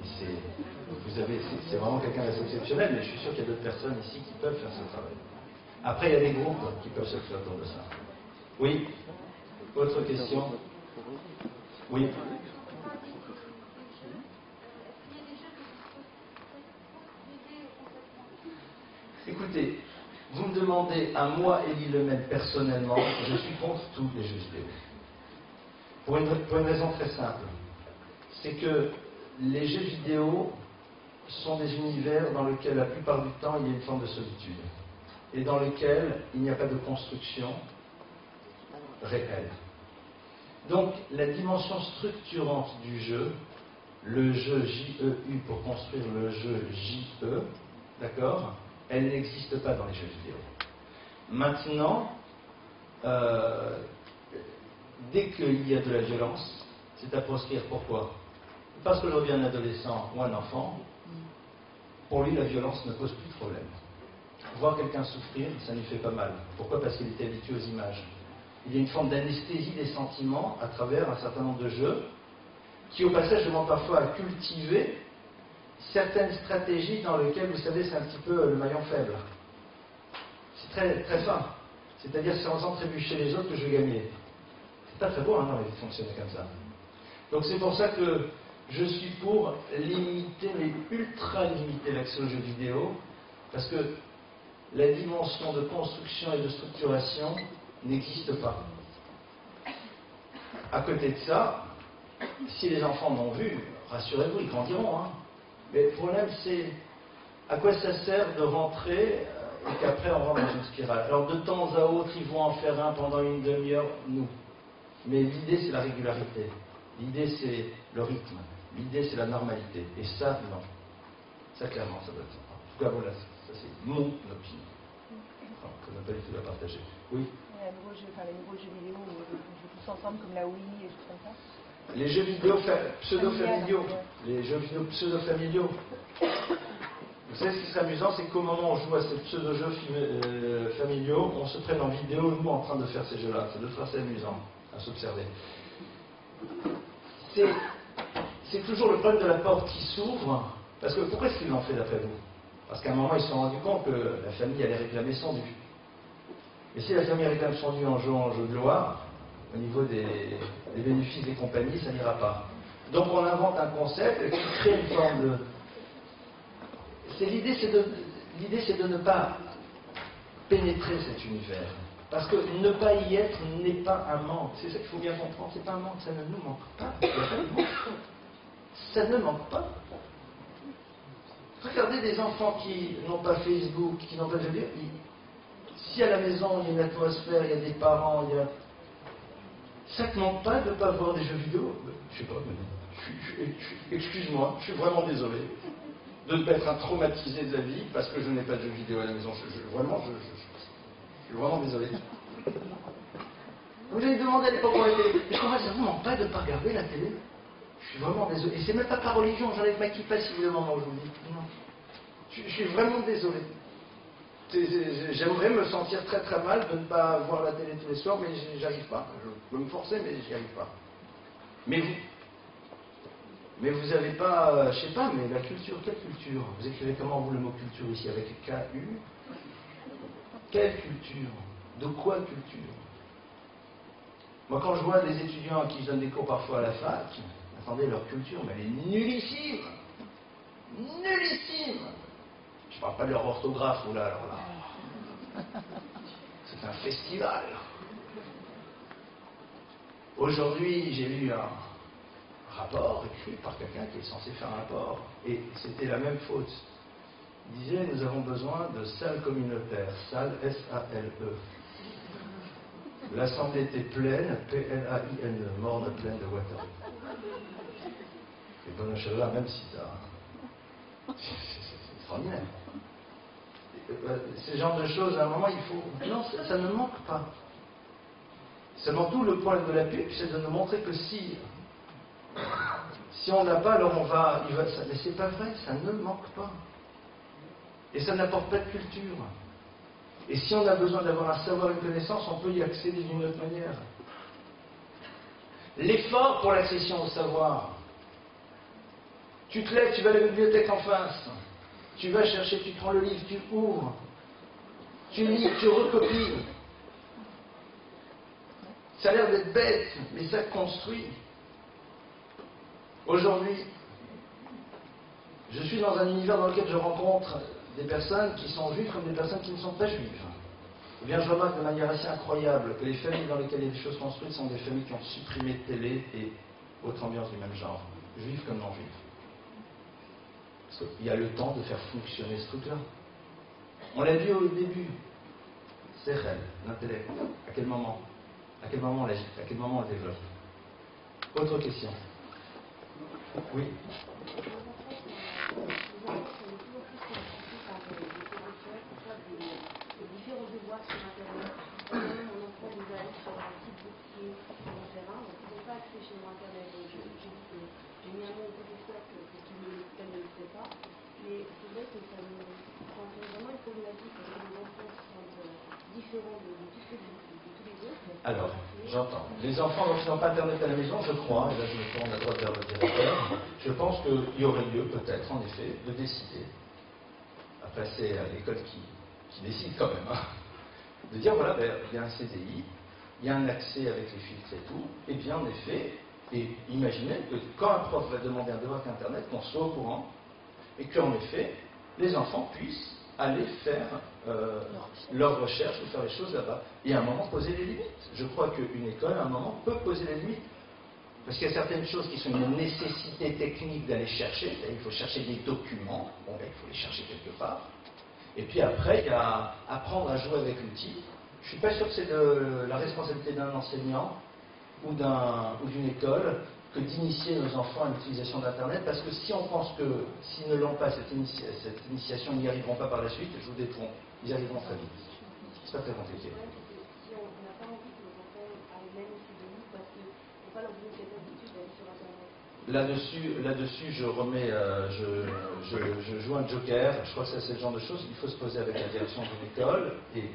C'est vraiment quelqu'un d'assez exceptionnel, mais je suis sûr qu'il y a d'autres personnes ici qui peuvent faire ce travail. Après, il y a des groupes qui peuvent se faire autour de ça. Oui. Autre question? Oui. Écoutez, vous me demandez à moi, Élie Lemel, personnellement, je suis contre tous les jeux vidéo. Pour une raison très simple. C'est que les jeux vidéo sont des univers dans lesquels la plupart du temps il y a une forme de solitude. Et dans lesquels il n'y a pas de construction réelle. Donc la dimension structurante du jeu, le jeu JEU pour construire le jeu JE, d'accord, elle n'existe pas dans les jeux vidéo. Maintenant, dès qu'il y a de la violence, c'est à proscrire. Pourquoi? Parce qu'aujourd'hui, un adolescent ou un enfant, pour lui, la violence ne pose plus de problème. Voir quelqu'un souffrir, ça lui fait pas mal. Pourquoi? Parce qu'il était habitué aux images. Il y a une forme d'anesthésie des sentiments à travers un certain nombre de jeux qui, au passage, demandent parfois à cultiver certaines stratégies dans lesquelles, vous savez, c'est un petit peu le maillon faible. C'est très, très fin. C'est-à-dire, c'est en faisant trébucher les autres que je vais gagner. C'est pas très beau, hein, dans la vie de fonctionner comme ça. Donc c'est pour ça que je suis pour limiter, mais ultra limiter l'accès aux jeux vidéo, parce que la dimension de construction et de structuration n'existe pas. À côté de ça, si les enfants l'ont vu, rassurez-vous, ils grandiront. Hein. Mais le problème, c'est à quoi ça sert de rentrer et qu'après on rentre dans une spirale. Alors de temps à autre, ils vont en faire un pendant une demi-heure, nous. Mais l'idée, c'est la régularité. L'idée, c'est le rythme. L'idée, c'est la normalité. Et ça, non. Ça, clairement, ça doit être. En tout cas, voilà, ça, c'est mon opinion. Alors, que n'a pas du tout à partager. Oui. Les nouveaux jeux vidéo, on joue tous ensemble, comme la Wii et tout comme ça. Les jeux vidéo pseudo-familiaux. Les jeux vidéo pseudo-familiaux. Vous savez, ce qui serait amusant, c'est qu'au moment où on joue à ces pseudo-jeux familiaux, on se prenne en vidéo, nous, en train de faire ces jeux-là. Ça doit être assez amusant à s'observer. C'est toujours le problème de la porte qui s'ouvre, parce que pourquoi est-ce qu'ils l'ont fait d'après vous? Parce qu'à un moment, ils se sont rendus compte que la famille allait réclamer son dû. Et si la famille réclame son dû en jouant en jeu de loi, au niveau des bénéfices des compagnies, ça n'ira pas. Donc on invente un concept qui crée une forme de... L'idée, c'est de ne pas pénétrer cet univers. Parce que ne pas y être n'est pas un manque. C'est ça qu'il faut bien comprendre. C'est pas un manque, ça ne nous manque pas. Ça ne manque pas. Regardez des enfants qui n'ont pas Facebook, qui n'ont pas de vidéo. Si à la maison il y a une atmosphère, il y a des parents, il y a... Ça ne manque pas de ne pas voir des jeux vidéo. Je sais pas, excuse-moi, je suis vraiment désolé de ne pas être un traumatisé de la vie parce que je n'ai pas de jeux vidéo à la maison. Je suis vraiment désolé. Vous avez demandé à l'époque où on était. Mais je comprends, ça ne vous manque pas de ne pas regarder la télé? Je suis vraiment désolé. Et c'est même pas par religion, j'enlève ma kippa si vous le moment où je vous le dis. Non. Je suis vraiment désolé. J'aimerais me sentir très très mal de ne pas voir la télé tous les soirs, mais j'arrive pas. Je peux me forcer, mais j'y arrive pas. Mais vous n'avez pas, je sais pas, mais la culture, quelle culture? Vous écrivez comment vous le mot culture ici? Avec K-U? Quelle culture? De quoi culture? Moi, quand je vois des étudiants à qui je donne des cours parfois à la fac, attendez, leur culture, mais elle est nullissime! Nullissime! Je ne parle pas de leur orthographe, ou là, alors là. C'est un festival. Aujourd'hui, j'ai lu un rapport écrit par quelqu'un qui est censé faire un rapport, et c'était la même faute. Il disait, nous avons besoin de salles communautaires, salles S-A-L-E. L'assemblée était pleine, P-L-A-I-N-E, morne pleine de Waterloo. Et bonne chose là, même si ça... C'est extraordinaire. Ce genre de choses, à un moment, il faut... Non, ça ne manque pas. Seulement tout le point de la pub, c'est de nous montrer que si on n'a pas, alors on va... Mais c'est pas vrai, ça ne manque pas. Et ça n'apporte pas de culture. Et si on a besoin d'avoir un savoir, une connaissance, on peut y accéder d'une autre manière. L'effort pour l'accession au savoir. Tu te lèves, tu vas à la bibliothèque en face. Tu vas chercher, tu prends le livre, tu ouvres. Tu lis, tu recopies. Ça a l'air d'être bête, mais ça construit. Aujourd'hui, je suis dans un univers dans lequel je rencontre des personnes qui sont juives comme des personnes qui ne sont pas juives. Eh bien, je remarque de manière assez incroyable que les familles dans lesquelles il y a des choses construites sont des familles qui ont supprimé télé et autres ambiances du même genre, juives comme non juives. Parce qu'il y a le temps de faire fonctionner ce truc-là. On l'a vu au début. C'est réel, l'intellect. À quel moment? À quel moment on l'agite? À quel moment on le développe? Autre question. Oui. Mais c'est vrai que ça me rend vraiment une problématique parce que les enfants sont différents de tous les autres. Alors, j'entends. Les enfants qui n'ont pas Internet à la maison, je crois, et là je me tourne à droite vers le directeur, je pense qu'il y aurait lieu peut-être, en effet, de décider, après c'est à l'école qui décide quand même, hein, de dire voilà, ben, il y a un CDI, il y a un accès avec les filtres et tout, et bien en effet, et imaginez que quand un prof va demander un devoir d'Internet, qu'on soit au courant, et qu'en effet, les enfants puissent aller faire leurs recherches ou faire les choses là-bas. Et à un moment, poser les limites. Je crois qu'une école, à un moment, peut poser les limites. Parce qu'il y a certaines choses qui sont une nécessité technique d'aller chercher. Il faut chercher des documents. Bon, ben, il faut les chercher quelque part. Et puis après, il y a apprendre à jouer avec l'outil. Je ne suis pas sûr que c'est la responsabilité d'un enseignant ou d'une école que d'initier nos enfants à l'utilisation d'Internet, parce que si on pense que s'ils ne l'ont pas, cette initiation, ils n'y arriveront pas par la suite, je vous détrompe, ils y arriveront très vite. C'est pas très compliqué. Si on n'a pas envie que nos enfants aillent même ici de nous, parce qu'on ne peut pas leur donner cette habitude d'aller sur Internet. Là-dessus, je remets, je joue un joker. Je crois que ça, c'est le genre de choses. Il faut se poser avec la direction d'une école, et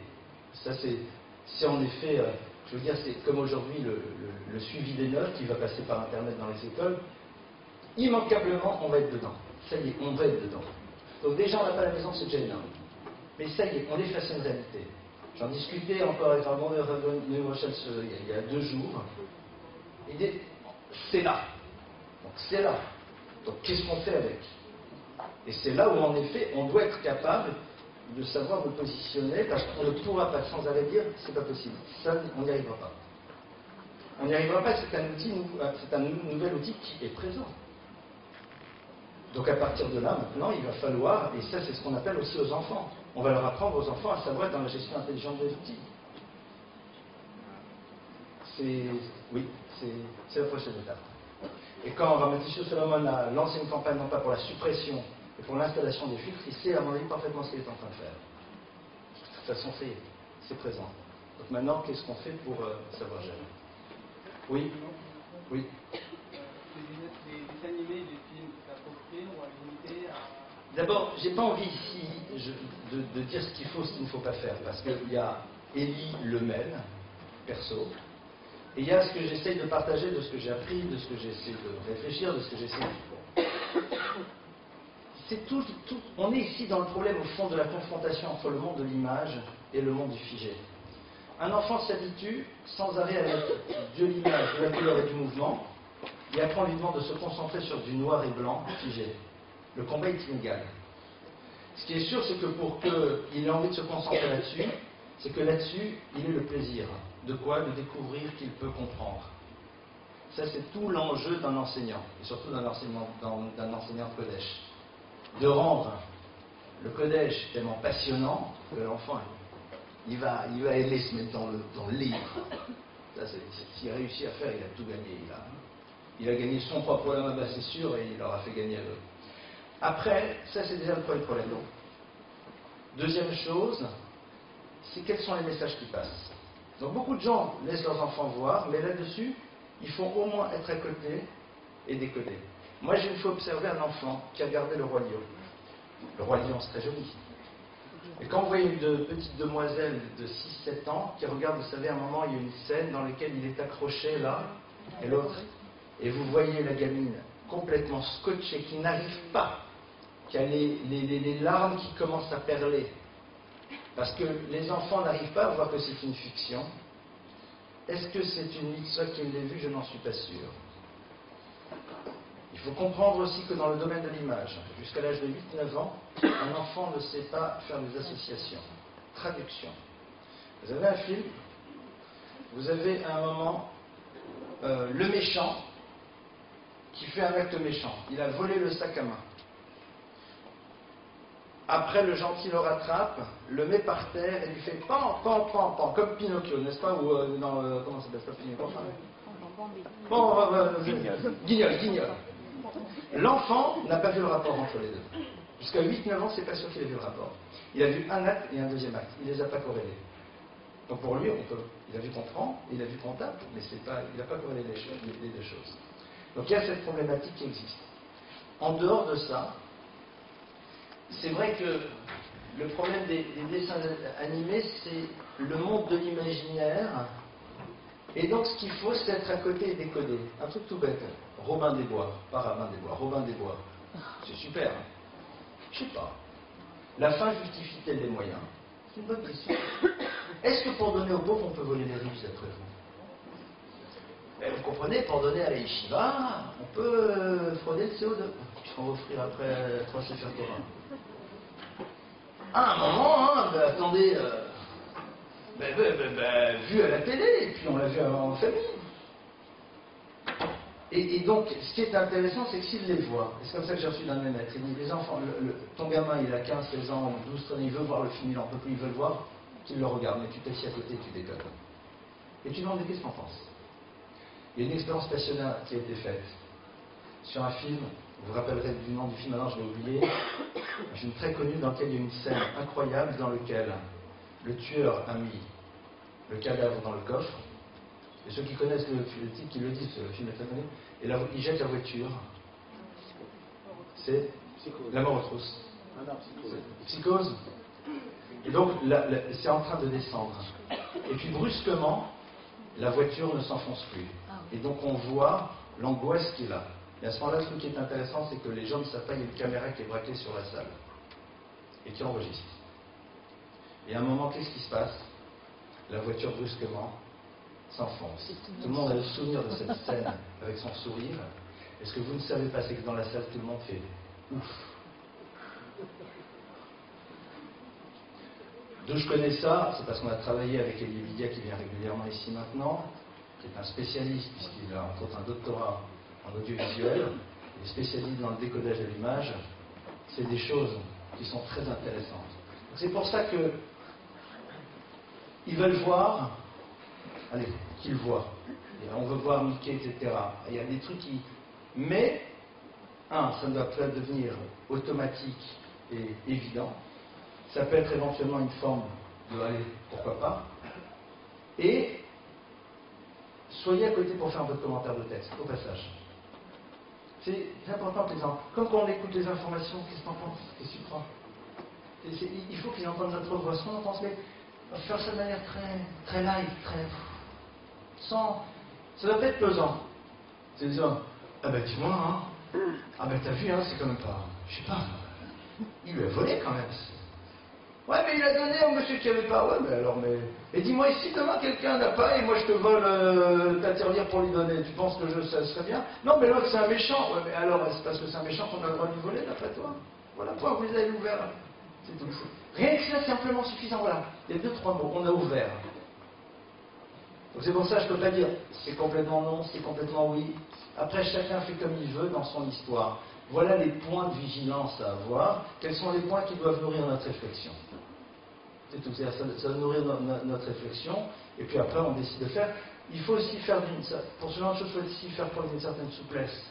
ça, c'est en effet... je veux dire, c'est comme aujourd'hui le suivi des notes qui va passer par Internet dans les écoles. Immanquablement, on va être dedans. Ça y est, on va être dedans. Donc déjà, on n'a pas la maison, c'est déjà énorme. Mais ça y est, on est face à une réalité. J'en discutais encore avec un bon de Rochelle il y a 2 jours. Il dit, c'est là. Donc c'est là. Donc qu'est-ce qu'on fait avec? Et c'est là où, en effet, on doit être capable de savoir nous positionner, parce qu'on ne pourra pas sans arrêt dire c'est pas possible. Ça, on n'y arrivera pas. On n'y arrivera pas, c'est un nouvel outil qui est présent. Donc à partir de là, maintenant, il va falloir, et ça c'est ce qu'on appelle aussi aux enfants, on va leur apprendre aux enfants à savoir être dans la gestion intelligente des outils. Oui, c'est la prochaine étape. Et quand Ramatichou Solomon a lancé une campagne, non pas pour la suppression, et pour l'installation des filtres, il sait à mon avis parfaitement ce qu'il est en train de faire. De toute façon, c'est présent. Donc maintenant, qu'est-ce qu'on fait pour savoir gérer? Oui. Oui. Les dessins animés, les films appropriés, on va limiter à... D'abord, j'ai pas envie ici de dire ce qu'il faut, ce qu'il ne faut pas faire, parce qu'il y a Élie Lemel, perso, et il y a ce que j'essaye de partager, de ce que j'ai appris, de ce que j'essaie de réfléchir, de ce que j'essaie de faire. C'est tout, on est ici dans le problème au fond de la confrontation entre le monde de l'image et le monde du figé. Un enfant s'habitue sans arrêt à mettre de l'image, de la couleur et du mouvement, et après on lui demande de se concentrer sur du noir et blanc figé. Le combat est inégal. Ce qui est sûr, c'est que pour qu'il ait envie de se concentrer là-dessus, c'est que là-dessus, il est le plaisir. De quoi? De découvrir qu'il peut comprendre. Ça, c'est tout l'enjeu d'un enseignant, et surtout d'un enseignant de Kodesh. De rendre le Kodesh tellement passionnant que l'enfant, il va aimer se mettre dans le livre. Ça, s'il réussit à faire, il a tout gagné. Il a gagné son propre problème, c'est sûr, et il leur a fait gagner à eux. Après, ça c'est déjà le premier problème. Deuxième chose, c'est quels sont les messages qui passent. Donc beaucoup de gens laissent leurs enfants voir, mais là-dessus, il faut au moins être à côté et décoder. Moi, j'ai une fois observé un enfant qui a regardé le Roi Lion. Le Roi Lion, c'est très joli. Et quand vous voyez une petite demoiselle de 6-7 ans qui regarde, vous savez, à un moment, il y a une scène dans laquelle il est accroché là, et l'autre, et vous voyez la gamine complètement scotchée, qui n'arrive pas, qui a les larmes qui commencent à perler. Parce que les enfants n'arrivent pas à voir que c'est une fiction. Est-ce que c'est une mitzvah qui l'a vu? Je n'en suis pas sûr. Il faut comprendre aussi que dans le domaine de l'image, jusqu'à l'âge de 8-9 ans, un enfant ne sait pas faire des associations. Traduction. Vous avez un film, vous avez à un moment le méchant qui fait un acte méchant. Il a volé le sac à main. Après, le gentil le rattrape, le met par terre et lui fait pan, pan, pan, pan, comme Pinocchio, n'est-ce pas? Ou comment ça s'appelle pas Pinocchio? Guignol, guignol. L'enfant n'a pas vu le rapport entre les deux. Jusqu'à 8-9 ans, c'est pas sûr qu'il ait vu le rapport. Il a vu un acte et un deuxième acte. Il ne les a pas corrélés. Donc pour lui, il a vu qu'on prend, il a vu qu'on tape, mais il n'a pas corrélé les deux choses. Donc il y a cette problématique qui existe. En dehors de ça, c'est vrai que le problème des dessins animés, c'est le monde de l'imaginaire. Et donc ce qu'il faut, c'est être à côté et décoder. Un truc tout bête. Robin des Bois, pas Rabin des Bois, Robin des Bois. C'est super. Je sais pas. La fin justifie-t-elle les moyens? C'est une bonne question. Est-ce que pour donner aux pauvres, on peut voler les riches, d'après vous? Vous comprenez, pour donner à la yeshiva, on peut frauder le CO2. Puisqu'on va offrir après 3 Sefer Torah. À un moment, attendez, vu à la télé, et puis on l'a vu en famille. Et donc, ce qui est intéressant, c'est que s'il les voit, et c'est comme ça que j'ai reçu d'un de mes maîtres, il dit, les enfants, ton gamin, il a 15, 16 ans, 12, 13 ans, il veut voir le film, il n'en peut plus, il veut le voir, qu'il le regarde, mais tu t'assieds à côté, tu déconnes. Et tu demandes, qu'est-ce que t'en penses? Il y a une expérience passionnante qui a été faite sur un film, vous vous rappellerez du nom du film, maintenant je l'ai oublié, un film très connu dans lequel il y a une scène incroyable dans laquelle le tueur a mis le cadavre dans le coffre, et ceux qui connaissent le titre qui le disent, le film est très connu, et là, il jette la voiture. C'est La mort aux trousses. Psychose. Et donc, c'est en train de descendre. Et puis, brusquement, la voiture ne s'enfonce plus. Et donc, on voit l'angoisse qu'il a. Et à ce moment-là, ce qui est intéressant, c'est que les gens ne savent pas, il y a une caméra qui est braquée sur la salle et qui enregistre. Et à un moment, qu'est-ce qui se passe? La voiture, brusquement, s'enfonce. Tout le monde a le souvenir de cette scène avec son sourire. Et ce que vous ne savez pas, c'est que dans la salle, tout le monde fait ouf. D'où je connais ça, c'est parce qu'on a travaillé avec Elie Lydia qui vient régulièrement ici maintenant, qui est un spécialiste, puisqu'il a entre autres un doctorat en audiovisuel, il est spécialiste dans le décodage de l'image. C'est des choses qui sont très intéressantes. C'est pour ça que ils veulent voir, allez, qu'ils voient. Et on veut voir Mickey, etc. Il y a des trucs qui... Mais, ça ne doit pas devenir automatique et évident. Ça peut être éventuellement une forme de, allez, pourquoi pas. Et soyez à côté pour faire votre commentaire de texte, au passage. C'est important que les enfants, comme quand on écoute les informations, qu'est-ce que tu en penses? Qu'est-ce que tu crois? Il faut qu'ils entendent notre voix, on pense, mais faire ça de manière très live, sans... Ça doit pas être pesant. C'est disant, ah ben tu vois, hein, ah ben t'as vu, hein, c'est quand même pas... Je sais pas, il lui a volé quand même. Ouais, mais il a donné au monsieur qui avait pas. Ouais, mais alors, mais... Et dis-moi, ici, demain, quelqu'un n'a pas, et moi je te vole ta tirelire pour lui donner. Tu penses que ça serait bien? Non, mais l'autre, c'est un méchant. Ouais, mais alors, c'est parce que c'est un méchant qu'on a le droit de lui voler, d'après toi? Voilà, toi, vous les avez ouverts. C'est tout. Rien que ça, c'est amplement suffisant. Voilà. Il y a 2-3 mots. On a ouvert. Donc c'est pour ça que je ne peux pas dire c'est complètement non, c'est complètement oui. Après, chacun fait comme il veut dans son histoire. Voilà les points de vigilance à avoir. Quels sont les points qui doivent nourrir notre réflexion? C'est tout. C'est-à-dire, ça doit nourrir notre réflexion. Et puis après, on décide de faire. Il faut aussi faire pour ce genre de choses, il faut aussi faire preuve d'une certaine souplesse.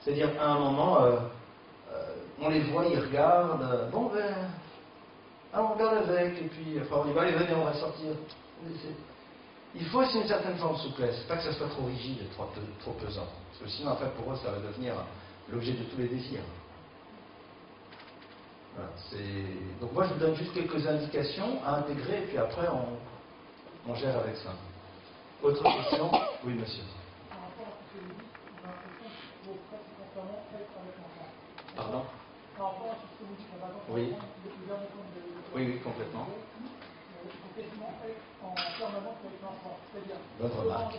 C'est-à-dire, à un moment, on les voit, ils regardent. Bon, ben, on regarde avec. Et puis, après, on dit, allez, venez, on va sortir. Il faut aussi une certaine forme de souplesse, pas que ça soit trop rigide et trop pesant. Parce que sinon, en fait, pour eux, ça va devenir l'objet de tous les désirs. Voilà, donc moi, je vous donne juste quelques indications à intégrer, et puis après, on gère avec ça. Autre question? Oui, monsieur. Pardon? Oui. Oui, complètement. Bonne remarque.